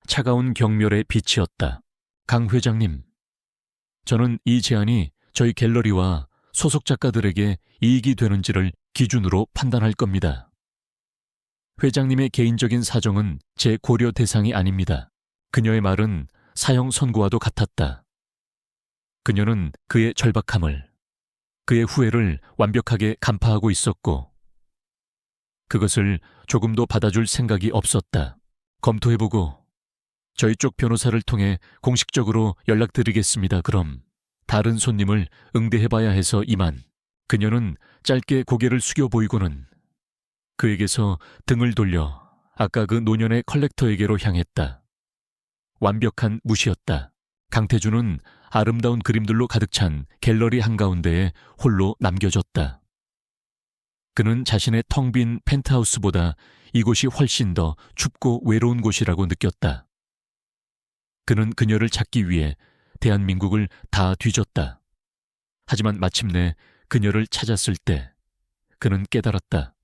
차가운 경멸의 빛이었다. 강 회장님, 저는 이 제안이 저희 갤러리와 소속 작가들에게 이익이 되는지를 기준으로 판단할 겁니다. 회장님의 개인적인 사정은 제 고려 대상이 아닙니다. 그녀의 말은 사형 선고와도 같았다. 그녀는 그의 절박함을, 그의 후회를 완벽하게 간파하고 있었고 그것을 조금도 받아줄 생각이 없었다. 검토해보고 저희 쪽 변호사를 통해 공식적으로 연락드리겠습니다. 그럼 다른 손님을 응대해봐야 해서 이만. 그녀는 짧게 고개를 숙여 보이고는 그에게서 등을 돌려 아까 그 노년의 컬렉터에게로 향했다. 완벽한 무시였다. 강태준은 아름다운 그림들로 가득 찬 갤러리 한가운데에 홀로 남겨졌다. 그는 자신의 텅 빈 펜트하우스보다 이곳이 훨씬 더 춥고 외로운 곳이라고 느꼈다. 그는 그녀를 찾기 위해 대한민국을 다 뒤졌다. 하지만 마침내 그녀를 찾았을 때 그는 깨달았다.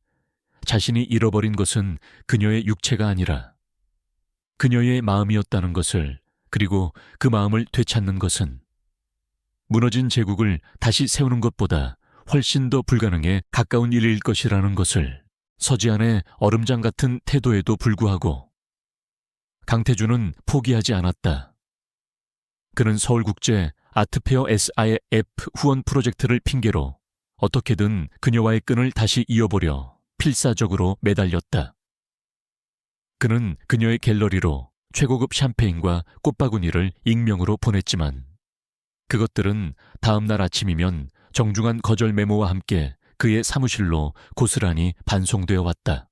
자신이 잃어버린 것은 그녀의 육체가 아니라 그녀의 마음이었다는 것을, 그리고 그 마음을 되찾는 것은 무너진 제국을 다시 세우는 것보다 훨씬 더 불가능에 가까운 일일 것이라는 것을. 서지안의 얼음장 같은 태도에도 불구하고 강태준은 포기하지 않았다. 그는 서울국제 아트페어 SIF 후원 프로젝트를 핑계로 어떻게든 그녀와의 끈을 다시 이어보려 필사적으로 매달렸다. 그는 그녀의 갤러리로 최고급 샴페인과 꽃바구니를 익명으로 보냈지만 그것들은 다음 날 아침이면 정중한 거절 메모와 함께 그의 사무실로 고스란히 반송되어 왔다.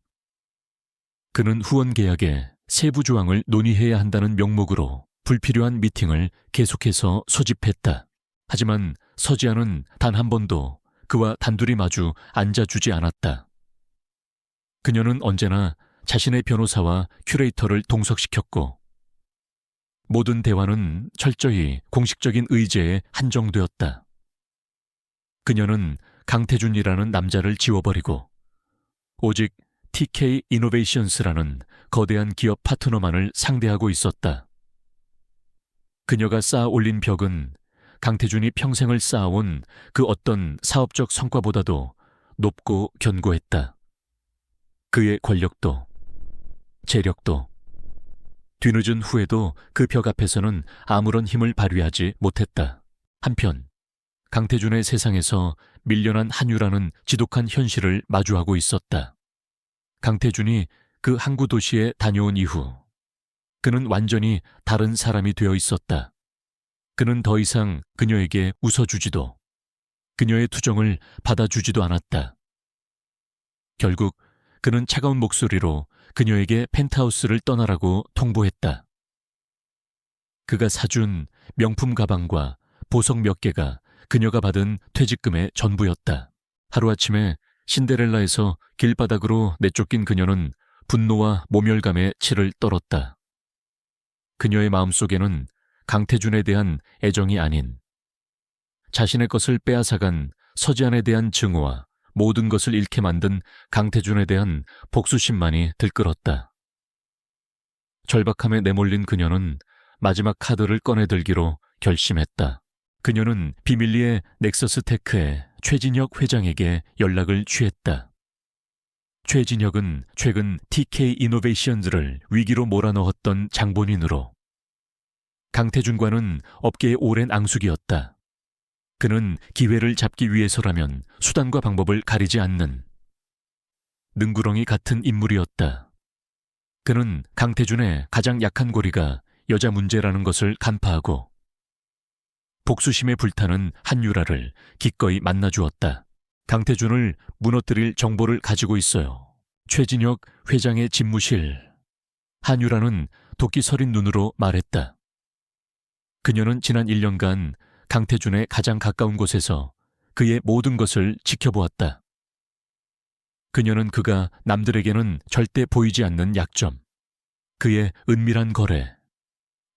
그는 후원 계약에 세부 조항을 논의해야 한다는 명목으로 불필요한 미팅을 계속해서 소집했다. 하지만 서지안은 단 한 번도 그와 단둘이 마주 앉아주지 않았다. 그녀는 언제나 자신의 변호사와 큐레이터를 동석시켰고 모든 대화는 철저히 공식적인 의제에 한정되었다. 그녀는 강태준이라는 남자를 지워버리고 오직 TK 이노베이션스라는 거대한 기업 파트너만을 상대하고 있었다. 그녀가 쌓아 올린 벽은 강태준이 평생을 쌓아온 그 어떤 사업적 성과보다도 높고 견고했다. 그의 권력도, 재력도, 뒤늦은 후에도 그 벽 앞에서는 아무런 힘을 발휘하지 못했다. 한편 강태준의 세상에서 밀려난 한유라는 지독한 현실을 마주하고 있었다. 강태준이 그 항구 도시에 다녀온 이후 그는 완전히 다른 사람이 되어 있었다. 그는 더 이상 그녀에게 웃어주지도 그녀의 투정을 받아주지도 않았다. 결국 그는 차가운 목소리로 그녀에게 펜트하우스를 떠나라고 통보했다. 그가 사준 명품 가방과 보석 몇 개가 그녀가 받은 퇴직금의 전부였다. 하루아침에 신데렐라에서 길바닥으로 내쫓긴 그녀는 분노와 모멸감에 치를 떨었다. 그녀의 마음속에는 강태준에 대한 애정이 아닌 자신의 것을 빼앗아간 서지안에 대한 증오와 모든 것을 잃게 만든 강태준에 대한 복수심만이 들끓었다. 절박함에 내몰린 그녀는 마지막 카드를 꺼내들기로 결심했다. 그녀는 비밀리에 넥서스테크의 최진혁 회장에게 연락을 취했다. 최진혁은 최근 TK 이노베이션즈를 위기로 몰아넣었던 장본인으로 강태준과는 업계의 오랜 앙숙이었다. 그는 기회를 잡기 위해서라면 수단과 방법을 가리지 않는 능구렁이 같은 인물이었다. 그는 강태준의 가장 약한 고리가 여자 문제라는 것을 간파하고 복수심에 불타는 한유라를 기꺼이 만나주었다. 강태준을 무너뜨릴 정보를 가지고 있어요. 최진혁 회장의 집무실. 한유라는 도끼 서린 눈으로 말했다. 그녀는 지난 1년간 강태준의 가장 가까운 곳에서 그의 모든 것을 지켜보았다. 그녀는 그가 남들에게는 절대 보이지 않는 약점, 그의 은밀한 거래,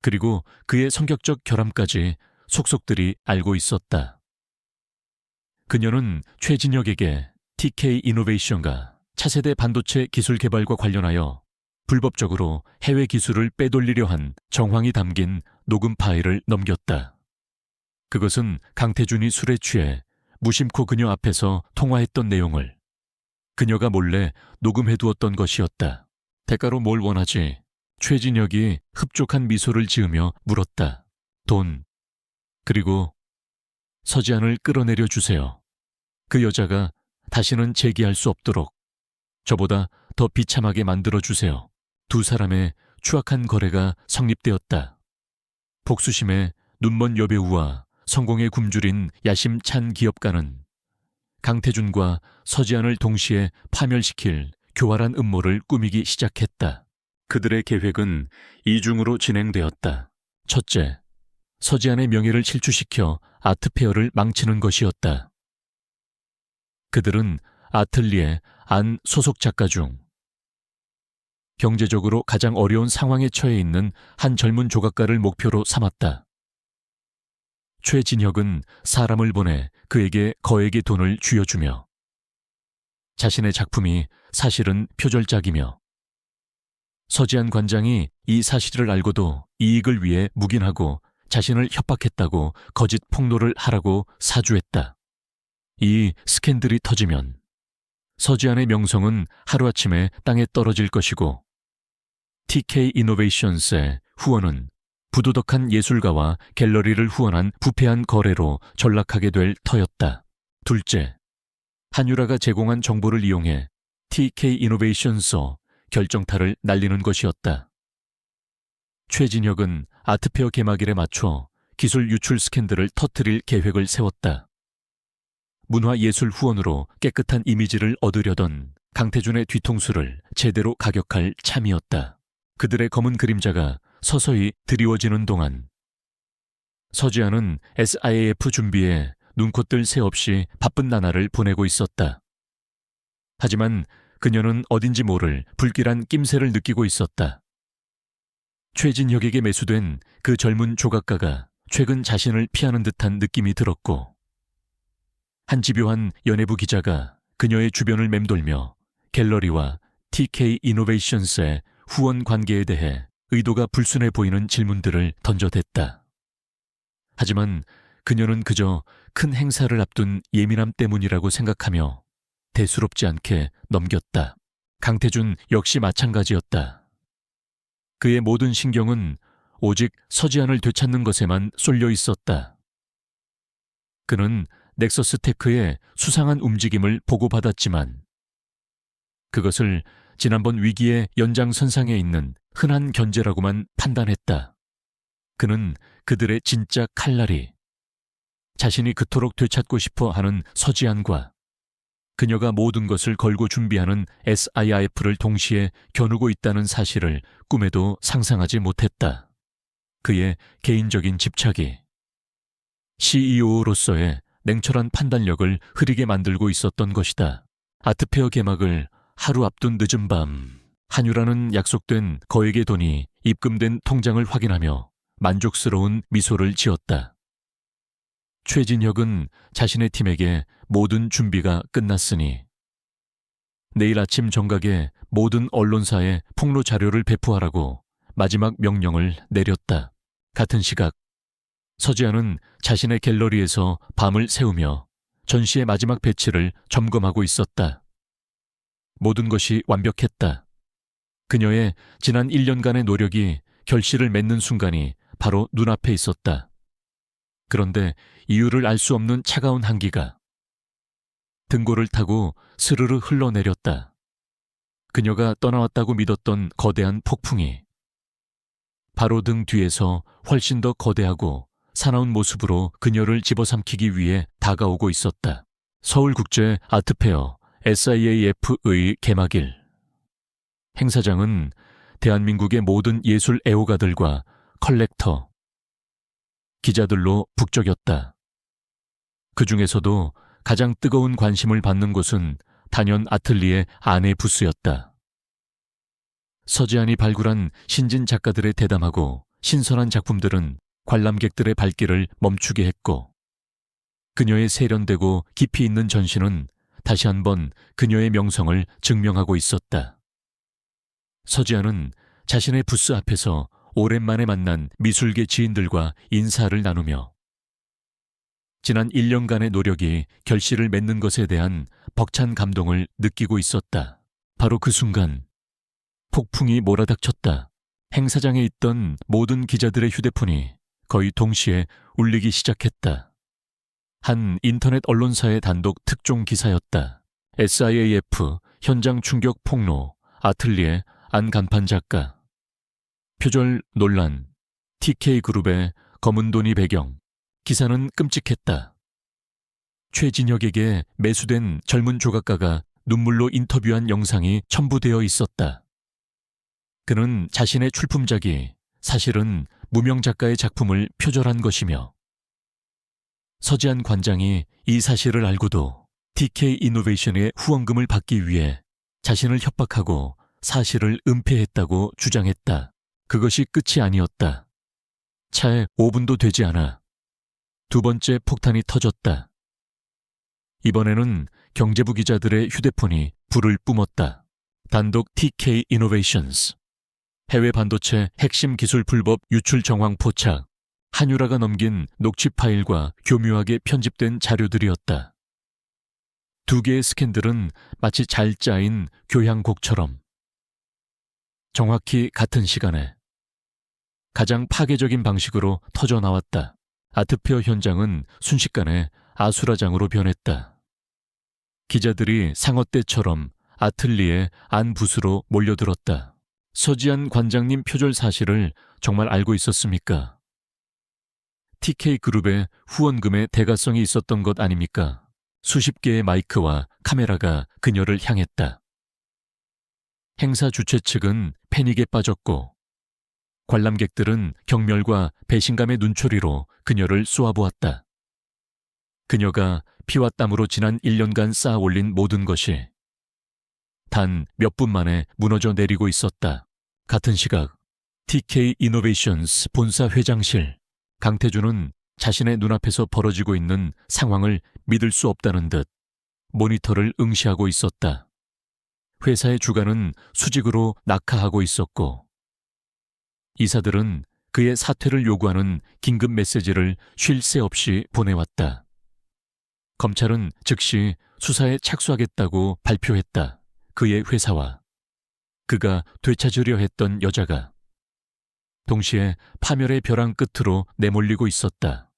그리고 그의 성격적 결함까지 속속들이 알고 있었다. 그녀는 최진혁에게 TK 이노베이션과 차세대 반도체 기술 개발과 관련하여 불법적으로 해외 기술을 빼돌리려 한 정황이 담긴 녹음 파일을 넘겼다. 그것은 강태준이 술에 취해 무심코 그녀 앞에서 통화했던 내용을 그녀가 몰래 녹음해두었던 것이었다. 대가로 뭘 원하지? 최진혁이 흡족한 미소를 지으며 물었다. 돈, 그리고 서지안을 끌어내려 주세요. 그 여자가 다시는 재기할 수 없도록 저보다 더 비참하게 만들어주세요. 두 사람의 추악한 거래가 성립되었다. 복수심에 눈먼 여배우와 성공에 굶주린 야심찬 기업가는 강태준과 서지안을 동시에 파멸시킬 교활한 음모를 꾸미기 시작했다. 그들의 계획은 이중으로 진행되었다. 첫째, 서지안의 명예를 실추시켜 아트페어를 망치는 것이었다. 그들은 아틀리에 안 소속 작가 중 경제적으로 가장 어려운 상황에 처해 있는 한 젊은 조각가를 목표로 삼았다. 최진혁은 사람을 보내 그에게 거액의 돈을 쥐어주며 자신의 작품이 사실은 표절작이며 서지안 관장이 이 사실을 알고도 이익을 위해 묵인하고 자신을 협박했다고 거짓 폭로를 하라고 사주했다. 이 스캔들이 터지면 서지안의 명성은 하루아침에 땅에 떨어질 것이고 TK 이노베이션스의 후원은 부도덕한 예술가와 갤러리를 후원한 부패한 거래로 전락하게 될 터였다. 둘째, 한유라가 제공한 정보를 이용해 TK 이노베이션스로 결정타를 날리는 것이었다. 최진혁은 아트페어 개막일에 맞춰 기술 유출 스캔들을 터뜨릴 계획을 세웠다. 문화예술 후원으로 깨끗한 이미지를 얻으려던 강태준의 뒤통수를 제대로 가격할 참이었다. 그들의 검은 그림자가 서서히 드리워지는 동안 서지안은 SIAF 준비에 눈코뜰 새 없이 바쁜 나날을 보내고 있었다. 하지만 그녀는 어딘지 모를 불길한 낌새를 느끼고 있었다. 최진혁에게 매수된 그 젊은 조각가가 최근 자신을 피하는 듯한 느낌이 들었고 한 집요한 연예부 기자가 그녀의 주변을 맴돌며 갤러리와 TK 이노베이션스의 후원 관계에 대해 의도가 불순해 보이는 질문들을 던져댔다. 하지만 그녀는 그저 큰 행사를 앞둔 예민함 때문이라고 생각하며 대수롭지 않게 넘겼다. 강태준 역시 마찬가지였다. 그의 모든 신경은 오직 서지안을 되찾는 것에만 쏠려 있었다. 그는 넥서스 테크의 수상한 움직임을 보고받았지만 그것을 지난번 위기의 연장선상에 있는 흔한 견제라고만 판단했다. 그는 그들의 진짜 칼날이 자신이 그토록 되찾고 싶어 하는 서지안과 그녀가 모든 것을 걸고 준비하는 SIF를 동시에 겨누고 있다는 사실을 꿈에도 상상하지 못했다. 그의 개인적인 집착이 CEO로서의 냉철한 판단력을 흐리게 만들고 있었던 것이다. 아트페어 개막을 하루 앞둔 늦은 밤, 한유라는 약속된 거액의 돈이 입금된 통장을 확인하며 만족스러운 미소를 지었다. 최진혁은 자신의 팀에게 모든 준비가 끝났으니 내일 아침 정각에 모든 언론사에 폭로 자료를 배포하라고 마지막 명령을 내렸다. 같은 시각 서지안은 자신의 갤러리에서 밤을 새우며 전시의 마지막 배치를 점검하고 있었다. 모든 것이 완벽했다. 그녀의 지난 1년간의 노력이 결실을 맺는 순간이 바로 눈앞에 있었다. 그런데 이유를 알 수 없는 차가운 한기가 등골을 타고 스르르 흘러내렸다. 그녀가 떠나왔다고 믿었던 거대한 폭풍이 바로 등 뒤에서 훨씬 더 거대하고 사나운 모습으로 그녀를 집어삼키기 위해 다가오고 있었다. 서울국제 아트페어 SIAF의 개막일. 행사장은 대한민국의 모든 예술 애호가들과 컬렉터, 기자들로 북적였다. 그 중에서도 가장 뜨거운 관심을 받는 곳은 단연 아틀리에 아내 부스였다. 서지안이 발굴한 신진 작가들의 대담하고 신선한 작품들은 관람객들의 발길을 멈추게 했고, 그녀의 세련되고 깊이 있는 전시는 다시 한번 그녀의 명성을 증명하고 있었다. 서지안은 자신의 부스 앞에서 오랜만에 만난 미술계 지인들과 인사를 나누며 지난 1년간의 노력이 결실을 맺는 것에 대한 벅찬 감동을 느끼고 있었다. 바로 그 순간 폭풍이 몰아닥쳤다. 행사장에 있던 모든 기자들의 휴대폰이 거의 동시에 울리기 시작했다. 한 인터넷 언론사의 단독 특종 기사였다. SIAF 현장 충격 폭로, 아틀리에 안 간판 작가. 표절 논란, TK그룹의 검은 돈이 배경. 기사는 끔찍했다. 최진혁에게 매수된 젊은 조각가가 눈물로 인터뷰한 영상이 첨부되어 있었다. 그는 자신의 출품작이 사실은 무명 작가의 작품을 표절한 것이며, 서지안 관장이 이 사실을 알고도 TK 이노베이션의 후원금을 받기 위해 자신을 협박하고 사실을 은폐했다고 주장했다. 그것이 끝이 아니었다. 차에 5분도 되지 않아 두 번째 폭탄이 터졌다. 이번에는 경제부 기자들의 휴대폰이 불을 뿜었다. 단독 TK 이노베이션스. 해외 반도체 핵심 기술 불법 유출 정황 포착. 한유라가 넘긴 녹취 파일과 교묘하게 편집된 자료들이었다. 두 개의 스캔들은 마치 잘 짜인 교향곡처럼 정확히 같은 시간에 가장 파괴적인 방식으로 터져나왔다. 아트페어 현장은 순식간에 아수라장으로 변했다. 기자들이 상어떼처럼 아틀리에 안 부스로 몰려들었다. 서지안 관장님 표절 사실을 정말 알고 있었습니까? TK그룹의 후원금에 대가성이 있었던 것 아닙니까? 수십 개의 마이크와 카메라가 그녀를 향했다. 행사 주최 측은 패닉에 빠졌고, 관람객들은 경멸과 배신감의 눈초리로 그녀를 쏘아보았다. 그녀가 피와 땀으로 지난 1년간 쌓아 올린 모든 것이 단 몇 분 만에 무너져 내리고 있었다. 같은 시각 TK 이노베이션스 본사 회장실. 강태준은 자신의 눈앞에서 벌어지고 있는 상황을 믿을 수 없다는 듯 모니터를 응시하고 있었다. 회사의 주가는 수직으로 낙하하고 있었고, 이사들은 그의 사퇴를 요구하는 긴급 메시지를 쉴 새 없이 보내왔다. 검찰은 즉시 수사에 착수하겠다고 발표했다. 그의 회사와 그가 되찾으려 했던 여자가 동시에 파멸의 벼랑 끝으로 내몰리고 있었다.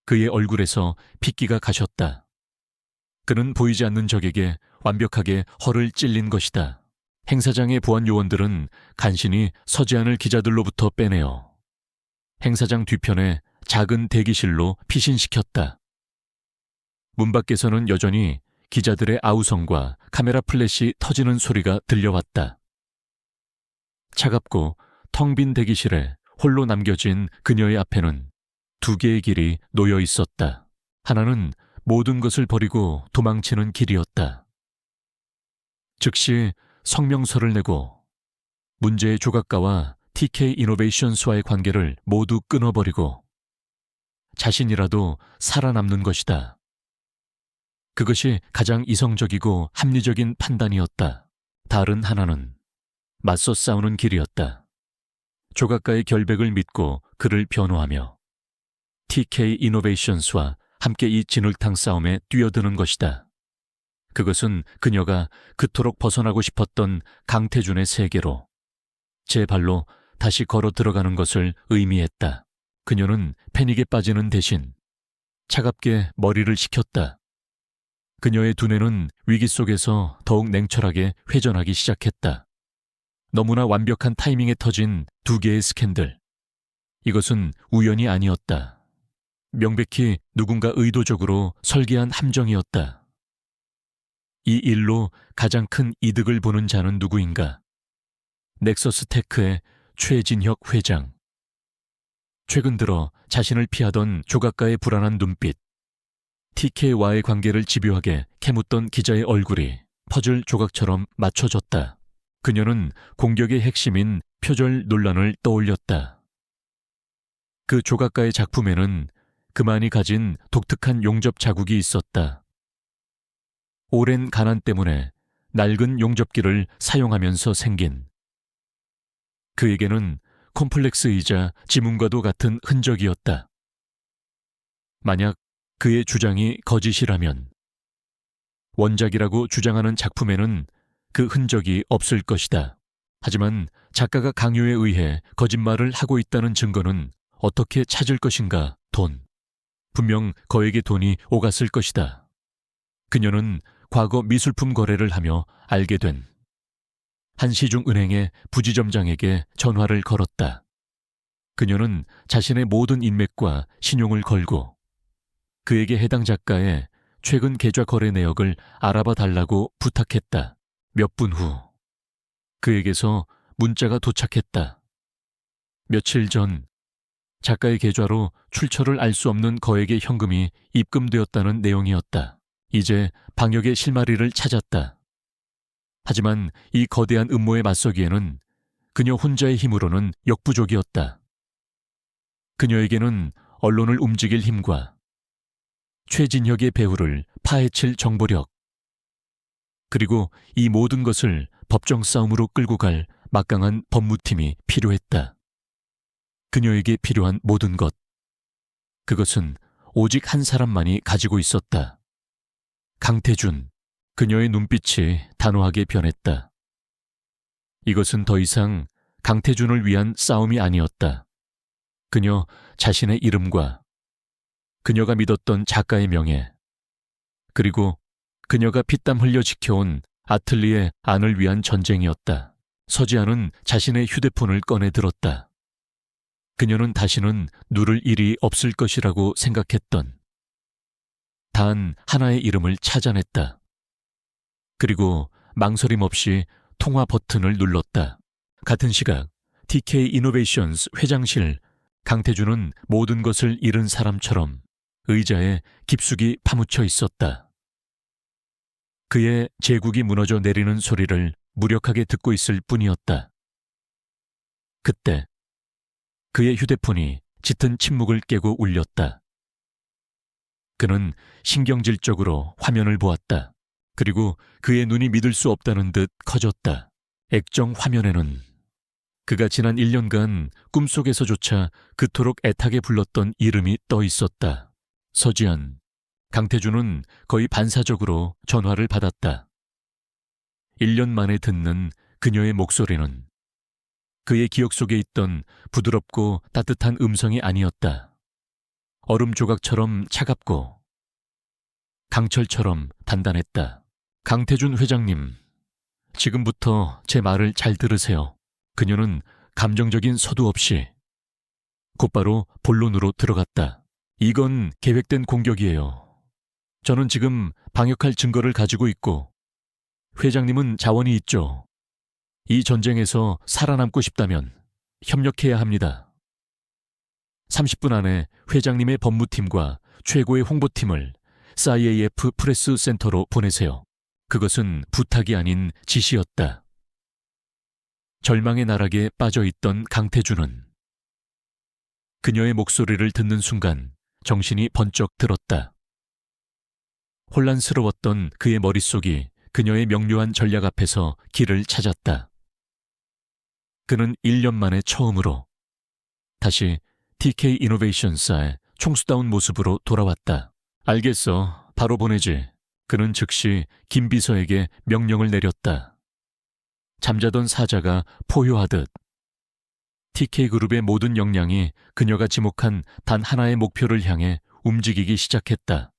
그의 얼굴에서 핏기가 가셨다. 그는 보이지 않는 적에게 완벽하게 허를 찔린 것이다. 행사장의 보안 요원들은 간신히 서지안을 기자들로부터 빼내어 행사장 뒤편의 작은 대기실로 피신시켰다. 문 밖에서는 여전히 기자들의 아우성과 카메라 플래시 터지는 소리가 들려왔다. 차갑고 텅 빈 대기실에 홀로 남겨진 그녀의 앞에는 두 개의 길이 놓여 있었다. 하나는 모든 것을 버리고 도망치는 길이었다. 즉시 성명서를 내고 문제의 조각가와 TK 이노베이션스와의 관계를 모두 끊어버리고 자신이라도 살아남는 것이다. 그것이 가장 이성적이고 합리적인 판단이었다. 다른 하나는 맞서 싸우는 길이었다. 조각가의 결백을 믿고 그를 변호하며 TK 이노베이션스와 함께 이 진흙탕 싸움에 뛰어드는 것이다. 그것은 그녀가 그토록 벗어나고 싶었던 강태준의 세계로 제 발로 다시 걸어 들어가는 것을 의미했다. 그녀는 패닉에 빠지는 대신 차갑게 머리를 식혔다. 그녀의 두뇌는 위기 속에서 더욱 냉철하게 회전하기 시작했다. 너무나 완벽한 타이밍에 터진 두 개의 스캔들. 이것은 우연이 아니었다. 명백히 누군가 의도적으로 설계한 함정이었다. 이 일로 가장 큰 이득을 보는 자는 누구인가? 넥서스 테크의 최진혁 회장. 최근 들어 자신을 피하던 조각가의 불안한 눈빛, TK와의 관계를 집요하게 캐묻던 기자의 얼굴이 퍼즐 조각처럼 맞춰졌다. 그녀는 공격의 핵심인 표절 논란을 떠올렸다. 그 조각가의 작품에는 그만이 가진 독특한 용접 자국이 있었다. 오랜 가난 때문에 낡은 용접기를 사용하면서 생긴, 그에게는 콤플렉스이자 지문과도 같은 흔적이었다. 만약 그의 주장이 거짓이라면 원작이라고 주장하는 작품에는 그 흔적이 없을 것이다. 하지만 작가가 강요에 의해 거짓말을 하고 있다는 증거는 어떻게 찾을 것인가? 돈. 분명 거액의 돈이 오갔을 것이다. 그녀는 과거 미술품 거래를 하며 알게 된 한 시중은행의 부지점장에게 전화를 걸었다. 그녀는 자신의 모든 인맥과 신용을 걸고 그에게 해당 작가의 최근 계좌 거래 내역을 알아봐 달라고 부탁했다. 몇 분 후 그에게서 문자가 도착했다. 며칠 전 작가의 계좌로 출처를 알 수 없는 거액의 현금이 입금되었다는 내용이었다. 이제 방역의 실마리를 찾았다. 하지만 이 거대한 음모에 맞서기에는 그녀 혼자의 힘으로는 역부족이었다. 그녀에게는 언론을 움직일 힘과 최진혁의 배후를 파헤칠 정보력, 그리고 이 모든 것을 법정 싸움으로 끌고 갈 막강한 법무팀이 필요했다. 그녀에게 필요한 모든 것, 그것은 오직 한 사람만이 가지고 있었다. 강태준. 그녀의 눈빛이 단호하게 변했다. 이것은 더 이상 강태준을 위한 싸움이 아니었다. 그녀 자신의 이름과 그녀가 믿었던 작가의 명예, 그리고 그녀가 피땀 흘려 지켜온 아틀리에 안을 위한 전쟁이었다. 서지아는 자신의 휴대폰을 꺼내 들었다. 그녀는 다시는 누를 일이 없을 것이라고 생각했던 단 하나의 이름을 찾아냈다. 그리고 망설임 없이 통화 버튼을 눌렀다. 같은 시각 TK 이노베이션스 회장실, 강태준은 모든 것을 잃은 사람처럼 의자에 깊숙이 파묻혀 있었다. 그의 제국이 무너져 내리는 소리를 무력하게 듣고 있을 뿐이었다. 그때 그의 휴대폰이 짙은 침묵을 깨고 울렸다. 그는 신경질적으로 화면을 보았다. 그리고 그의 눈이 믿을 수 없다는 듯 커졌다. 액정 화면에는 그가 지난 1년간 꿈속에서조차 그토록 애타게 불렀던 이름이 떠 있었다. 서지안. 강태준은 거의 반사적으로 전화를 받았다. 1년 만에 듣는 그녀의 목소리는 그의 기억 속에 있던 부드럽고 따뜻한 음성이 아니었다. 얼음 조각처럼 차갑고 강철처럼 단단했다. 강태준 회장님, 지금부터 제 말을 잘 들으세요. 그녀는 감정적인 서두 없이 곧바로 본론으로 들어갔다. 이건 계획된 공격이에요. 저는 지금 방역할 증거를 가지고 있고 회장님은 자원이 있죠. 이 전쟁에서 살아남고 싶다면 협력해야 합니다. 30분 안에 회장님의 법무팀과 최고의 홍보팀을 SIAF 프레스 센터로 보내세요. 그것은 부탁이 아닌 지시였다. 절망의 나락에 빠져있던 강태준은 그녀의 목소리를 듣는 순간 정신이 번쩍 들었다. 혼란스러웠던 그의 머릿속이 그녀의 명료한 전략 앞에서 길을 찾았다. 그는 1년 만에 처음으로 다시 TK 이노베이션사의 총수다운 모습으로 돌아왔다. 알겠어. 바로 보내지. 그는 즉시 김 비서에게 명령을 내렸다. 잠자던 사자가 포효하듯 TK그룹의 모든 역량이 그녀가 지목한 단 하나의 목표를 향해 움직이기 시작했다.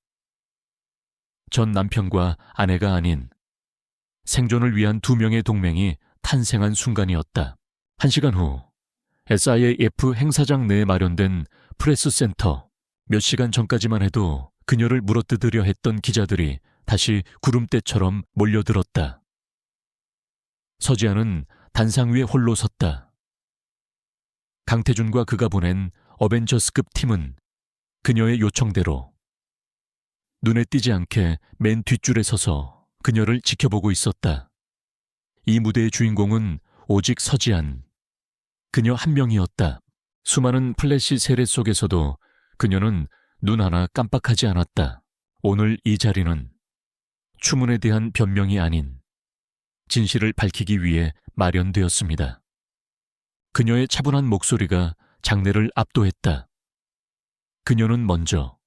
전 남편과 아내가 아닌 생존을 위한 2명의 동맹이 탄생한 순간이었다. 1시간 후 SIAF 행사장 내에 마련된 프레스센터. 몇 시간 전까지만 해도 그녀를 물어뜯으려 했던 기자들이 다시 구름대처럼 몰려들었다. 서지아는 단상 위에 홀로 섰다. 강태준과 그가 보낸 어벤져스급 팀은 그녀의 요청대로 눈에 띄지 않게 맨 뒷줄에 서서 그녀를 지켜보고 있었다. 이 무대의 주인공은 오직 서지안, 그녀 한 명이었다. 수많은 플래시 세례 속에서도 그녀는 눈 하나 깜빡하지 않았다. 오늘 이 자리는 추문에 대한 변명이 아닌 진실을 밝히기 위해 마련되었습니다. 그녀의 차분한 목소리가 장내를 압도했다. 그녀는 먼저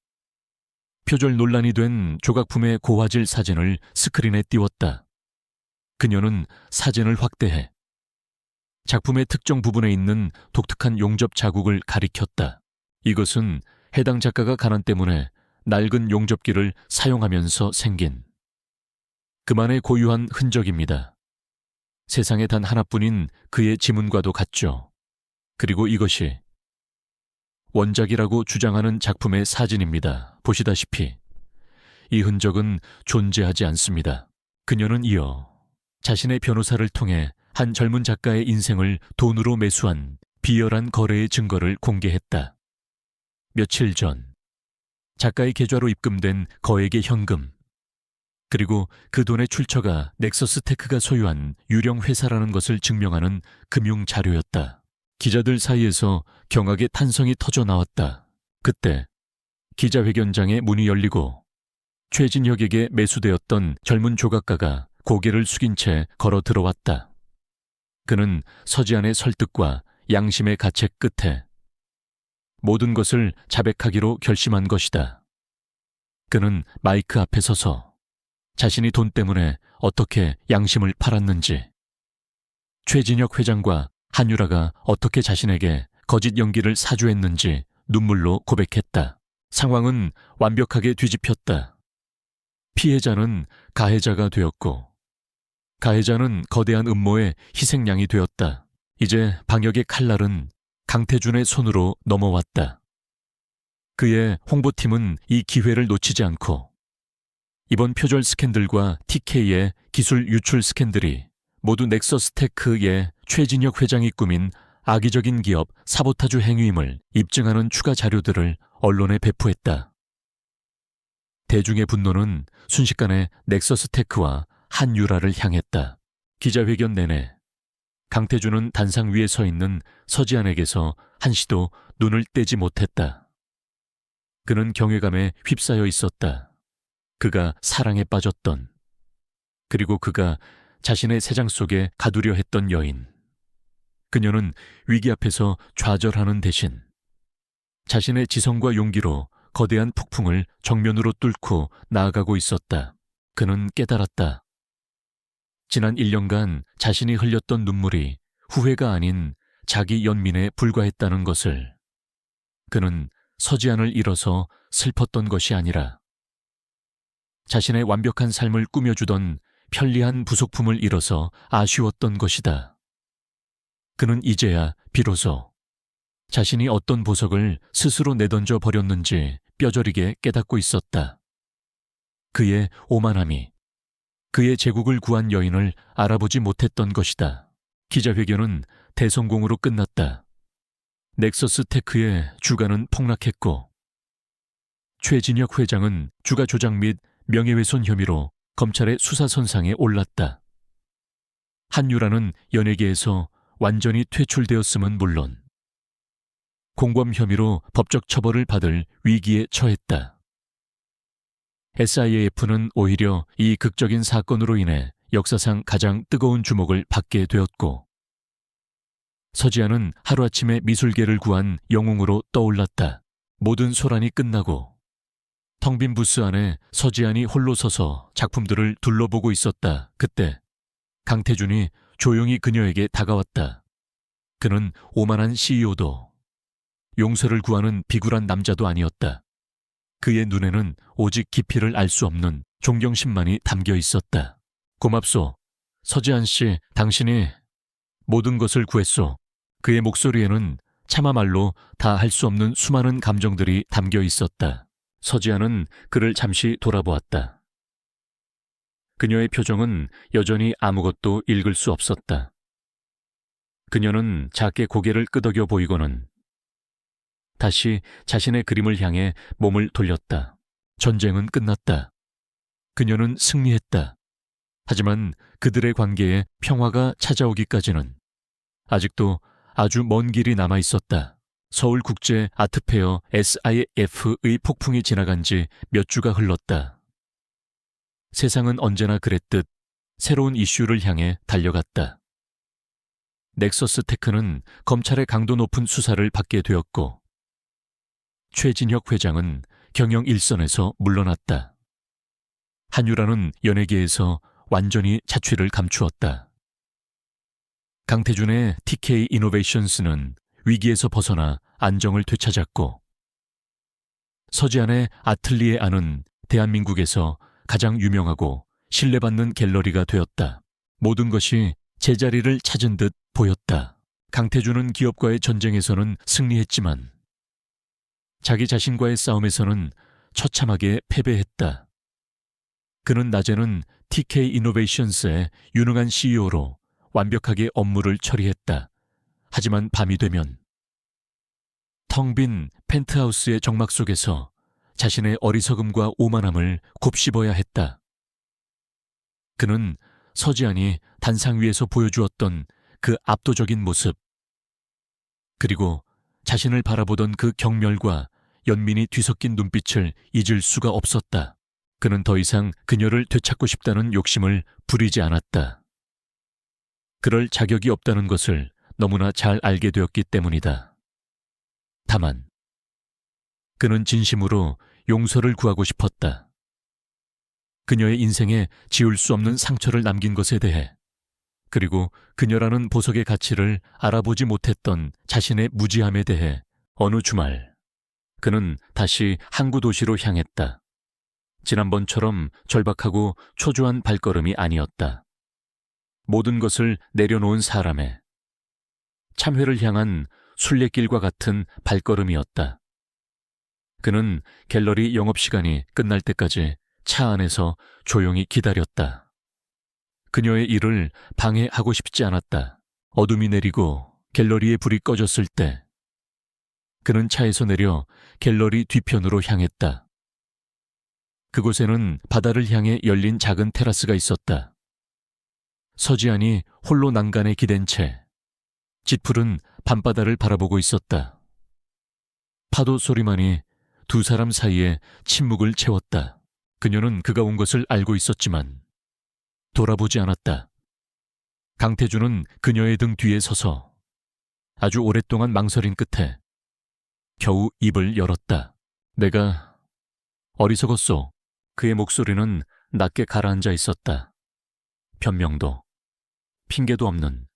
표절 논란이 된 조각품의 고화질 사진을 스크린에 띄웠다. 그녀는 사진을 확대해 작품의 특정 부분에 있는 독특한 용접 자국을 가리켰다. 이것은 해당 작가가 가난 때문에 낡은 용접기를 사용하면서 생긴 그만의 고유한 흔적입니다. 세상에 단 하나뿐인 그의 지문과도 같죠. 그리고 이것이 원작이라고 주장하는 작품의 사진입니다. 보시다시피 이 흔적은 존재하지 않습니다. 그녀는 이어 자신의 변호사를 통해 한 젊은 작가의 인생을 돈으로 매수한 비열한 거래의 증거를 공개했다. 며칠 전 작가의 계좌로 입금된 거액의 현금, 그리고 그 돈의 출처가 넥서스 테크가 소유한 유령 회사라는 것을 증명하는 금융 자료였다. 기자들 사이에서 경악의 탄성이 터져 나왔다. 그때 기자회견장의 문이 열리고 최진혁에게 매수되었던 젊은 조각가가 고개를 숙인 채 걸어 들어왔다. 그는 서지안의 설득과 양심의 가책 끝에 모든 것을 자백하기로 결심한 것이다. 그는 마이크 앞에 서서 자신이 돈 때문에 어떻게 양심을 팔았는지, 최진혁 회장과 한유라가 어떻게 자신에게 거짓 연기를 사주했는지 눈물로 고백했다. 상황은 완벽하게 뒤집혔다. 피해자는 가해자가 되었고 가해자는 거대한 음모의 희생양이 되었다. 이제 방역의 칼날은 강태준의 손으로 넘어왔다. 그의 홍보팀은 이 기회를 놓치지 않고 이번 표절 스캔들과 TK의 기술 유출 스캔들이 모두 넥서스테크의 최진혁 회장이 꾸민 악의적인 기업 사보타주 행위임을 입증하는 추가 자료들을 언론에 배포했다. 대중의 분노는 순식간에 넥서스테크와 한유라를 향했다. 기자회견 내내 강태준은 단상 위에 서 있는 서지안에게서 한시도 눈을 떼지 못했다. 그는 경외감에 휩싸여 있었다. 그가 사랑에 빠졌던, 그리고 그가 자신의 세장 속에 가두려 했던 여인. 그녀는 위기 앞에서 좌절하는 대신 자신의 지성과 용기로 거대한 폭풍을 정면으로 뚫고 나아가고 있었다. 그는 깨달았다. 지난 1년간 자신이 흘렸던 눈물이 후회가 아닌 자기 연민에 불과했다는 것을. 그는 서지안을 잃어서 슬펐던 것이 아니라 자신의 완벽한 삶을 꾸며주던 편리한 부속품을 잃어서 아쉬웠던 것이다. 그는 이제야 비로소 자신이 어떤 보석을 스스로 내던져 버렸는지 뼈저리게 깨닫고 있었다. 그의 오만함이 그의 제국을 구한 여인을 알아보지 못했던 것이다. 기자회견은 대성공으로 끝났다. 넥서스 테크의 주가는 폭락했고 최진혁 회장은 주가 조작 및 명예훼손 혐의로 검찰의 수사선상에 올랐다. 한유라는 연예계에서 완전히 퇴출되었음은 물론 공범 혐의로 법적 처벌을 받을 위기에 처했다. SIAF는 오히려 이 극적인 사건으로 인해 역사상 가장 뜨거운 주목을 받게 되었고 서지안은 하루아침에 미술계를 구한 영웅으로 떠올랐다. 모든 소란이 끝나고 텅 빈 부스 안에 서지안이 홀로 서서 작품들을 둘러보고 있었다. 그때 강태준이 조용히 그녀에게 다가왔다. 그는 오만한 CEO도 용서를 구하는 비굴한 남자도 아니었다. 그의 눈에는 오직 깊이를 알 수 없는 존경심만이 담겨 있었다. 고맙소. 서지안 씨, 당신이 모든 것을 구했소. 그의 목소리에는 차마 말로 다 할 수 없는 수많은 감정들이 담겨 있었다. 서지안은 그를 잠시 돌아보았다. 그녀의 표정은 여전히 아무것도 읽을 수 없었다. 그녀는 작게 고개를 끄덕여 보이고는 다시 자신의 그림을 향해 몸을 돌렸다. 전쟁은 끝났다. 그녀는 승리했다. 하지만 그들의 관계에 평화가 찾아오기까지는 아직도 아주 먼 길이 남아 있었다. 서울국제 아트페어 SIF의 폭풍이 지나간 지 몇 주가 흘렀다. 세상은 언제나 그랬듯 새로운 이슈를 향해 달려갔다. 넥서스 테크는 검찰의 강도 높은 수사를 받게 되었고, 최진혁 회장은 경영 일선에서 물러났다. 한유라는 연예계에서 완전히 자취를 감추었다. 강태준의 TK 이노베이션스는 위기에서 벗어나 안정을 되찾았고, 서지안의 아틀리에 안은 대한민국에서 가장 유명하고 신뢰받는 갤러리가 되었다. 모든 것이 제자리를 찾은 듯 보였다. 강태준은 기업과의 전쟁에서는 승리했지만 자기 자신과의 싸움에서는 처참하게 패배했다. 그는 낮에는 TK 이노베이션스의 유능한 CEO로 완벽하게 업무를 처리했다. 하지만 밤이 되면 텅 빈 펜트하우스의 정막 속에서 자신의 어리석음과 오만함을 곱씹어야 했다. 그는 서지안이 단상 위에서 보여주었던 그 압도적인 모습, 그리고 자신을 바라보던 그 경멸과 연민이 뒤섞인 눈빛을 잊을 수가 없었다. 그는 더 이상 그녀를 되찾고 싶다는 욕심을 부리지 않았다. 그럴 자격이 없다는 것을 너무나 잘 알게 되었기 때문이다. 다만 그는 진심으로 용서를 구하고 싶었다. 그녀의 인생에 지울 수 없는 상처를 남긴 것에 대해, 그리고 그녀라는 보석의 가치를 알아보지 못했던 자신의 무지함에 대해 어느 주말 그는 다시 항구 도시로 향했다. 지난번처럼 절박하고 초조한 발걸음이 아니었다. 모든 것을 내려놓은 사람의 참회를 향한 순례길과 같은 발걸음이었다. 그는 갤러리 영업시간이 끝날 때까지 차 안에서 조용히 기다렸다. 그녀의 일을 방해하고 싶지 않았다. 어둠이 내리고 갤러리의 불이 꺼졌을 때 그는 차에서 내려 갤러리 뒤편으로 향했다. 그곳에는 바다를 향해 열린 작은 테라스가 있었다. 서지안이 홀로 난간에 기댄 채 짙푸른 밤바다를 바라보고 있었다. 파도 소리만이 두 사람 사이에 침묵을 채웠다. 그녀는 그가 온 것을 알고 있었지만 돌아보지 않았다. 강태준은 그녀의 등 뒤에 서서 아주 오랫동안 망설인 끝에 겨우 입을 열었다. 내가 어리석었소. 그의 목소리는 낮게 가라앉아 있었다. 변명도, 핑계도 없는,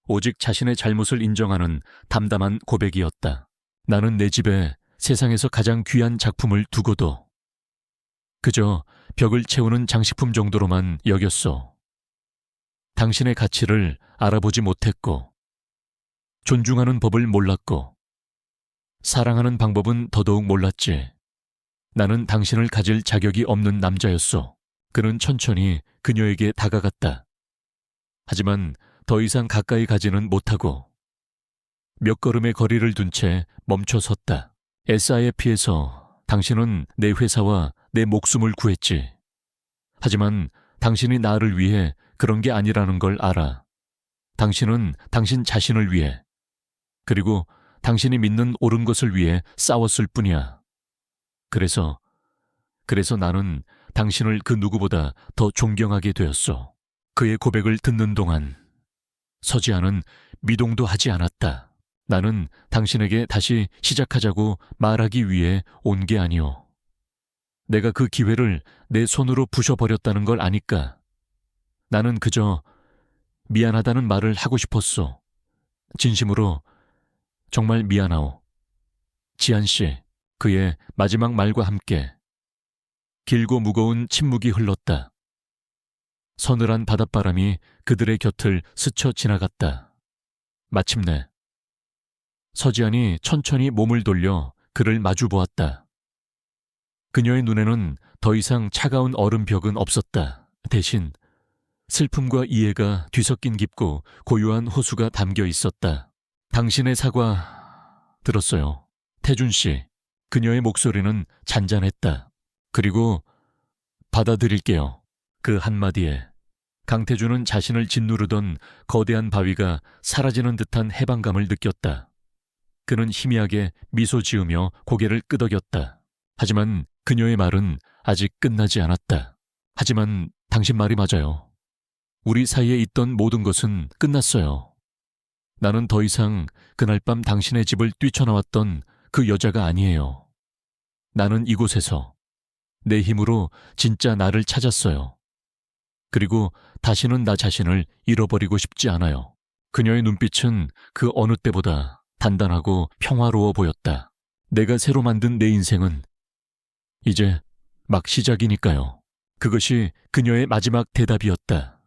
오직 자신의 잘못을 인정하는 담담한 고백이었다. 나는 내 집에 세상에서 가장 귀한 작품을 두고도 그저 벽을 채우는 장식품 정도로만 여겼소. 당신의 가치를 알아보지 못했고, 존중하는 법을 몰랐고, 사랑하는 방법은 더더욱 몰랐지. 나는 당신을 가질 자격이 없는 남자였소. 그는 천천히 그녀에게 다가갔다. 하지만 더 이상 가까이 가지는 못하고 몇 걸음의 거리를 둔 채 멈춰 섰다. SIF에서 당신은 내 회사와 내 목숨을 구했지. 하지만 당신이 나를 위해 그런 게 아니라는 걸 알아. 당신은 당신 자신을 위해, 그리고 당신이 믿는 옳은 것을 위해 싸웠을 뿐이야. 그래서 나는 당신을 그 누구보다 더 존경하게 되었어. 그의 고백을 듣는 동안 서지안은 미동도 하지 않았다. 나는 당신에게 다시 시작하자고 말하기 위해 온 게 아니오. 내가 그 기회를 내 손으로 부셔버렸다는 걸 아니까. 나는 그저 미안하다는 말을 하고 싶었소. 진심으로 정말 미안하오. 지안 씨. 그의 마지막 말과 함께 길고 무거운 침묵이 흘렀다. 서늘한 바닷바람이 그들의 곁을 스쳐 지나갔다. 마침내 서지안이 천천히 몸을 돌려 그를 마주 보았다. 그녀의 눈에는 더 이상 차가운 얼음 벽은 없었다. 대신 슬픔과 이해가 뒤섞인 깊고 고요한 호수가 담겨 있었다. 당신의 사과 들었어요. 태준 씨. 그녀의 목소리는 잔잔했다. 그리고 받아들일게요. 그 한마디에 강태준은 자신을 짓누르던 거대한 바위가 사라지는 듯한 해방감을 느꼈다. 그는 희미하게 미소 지으며 고개를 끄덕였다. 하지만 그녀의 말은 아직 끝나지 않았다. 하지만 당신 말이 맞아요. 우리 사이에 있던 모든 것은 끝났어요. 나는 더 이상 그날 밤 당신의 집을 뛰쳐나왔던 그 여자가 아니에요. 나는 이곳에서 내 힘으로 진짜 나를 찾았어요. 그리고 다시는 나 자신을 잃어버리고 싶지 않아요. 그녀의 눈빛은 그 어느 때보다 단단하고 평화로워 보였다. 내가 새로 만든 내 인생은 이제 막 시작이니까요. 그것이 그녀의 마지막 대답이었다.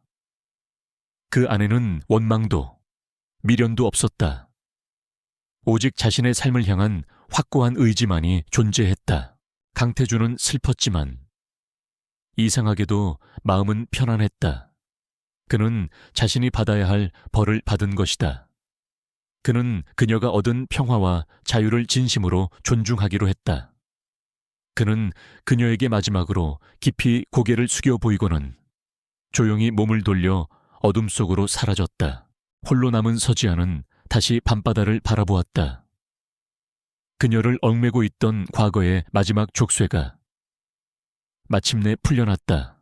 그 안에는 원망도, 미련도 없었다. 오직 자신의 삶을 향한 확고한 의지만이 존재했다. 강태준은 슬펐지만 이상하게도 마음은 편안했다. 그는 자신이 받아야 할 벌을 받은 것이다. 그는 그녀가 얻은 평화와 자유를 진심으로 존중하기로 했다. 그는 그녀에게 마지막으로 깊이 고개를 숙여 보이고는 조용히 몸을 돌려 어둠 속으로 사라졌다. 홀로 남은 서지아는 다시 밤바다를 바라보았다. 그녀를 얽매고 있던 과거의 마지막 족쇄가 마침내 풀려났다.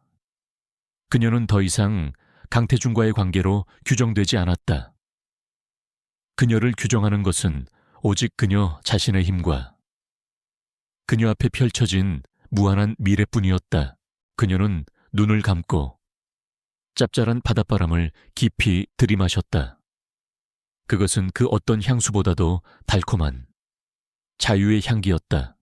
그녀는 더 이상 강태준과의 관계로 규정되지 않았다. 그녀를 규정하는 것은 오직 그녀 자신의 힘과 그녀 앞에 펼쳐진 무한한 미래뿐이었다. 그녀는 눈을 감고 짭짤한 바닷바람을 깊이 들이마셨다. 그것은 그 어떤 향수보다도 달콤한 자유의 향기였다.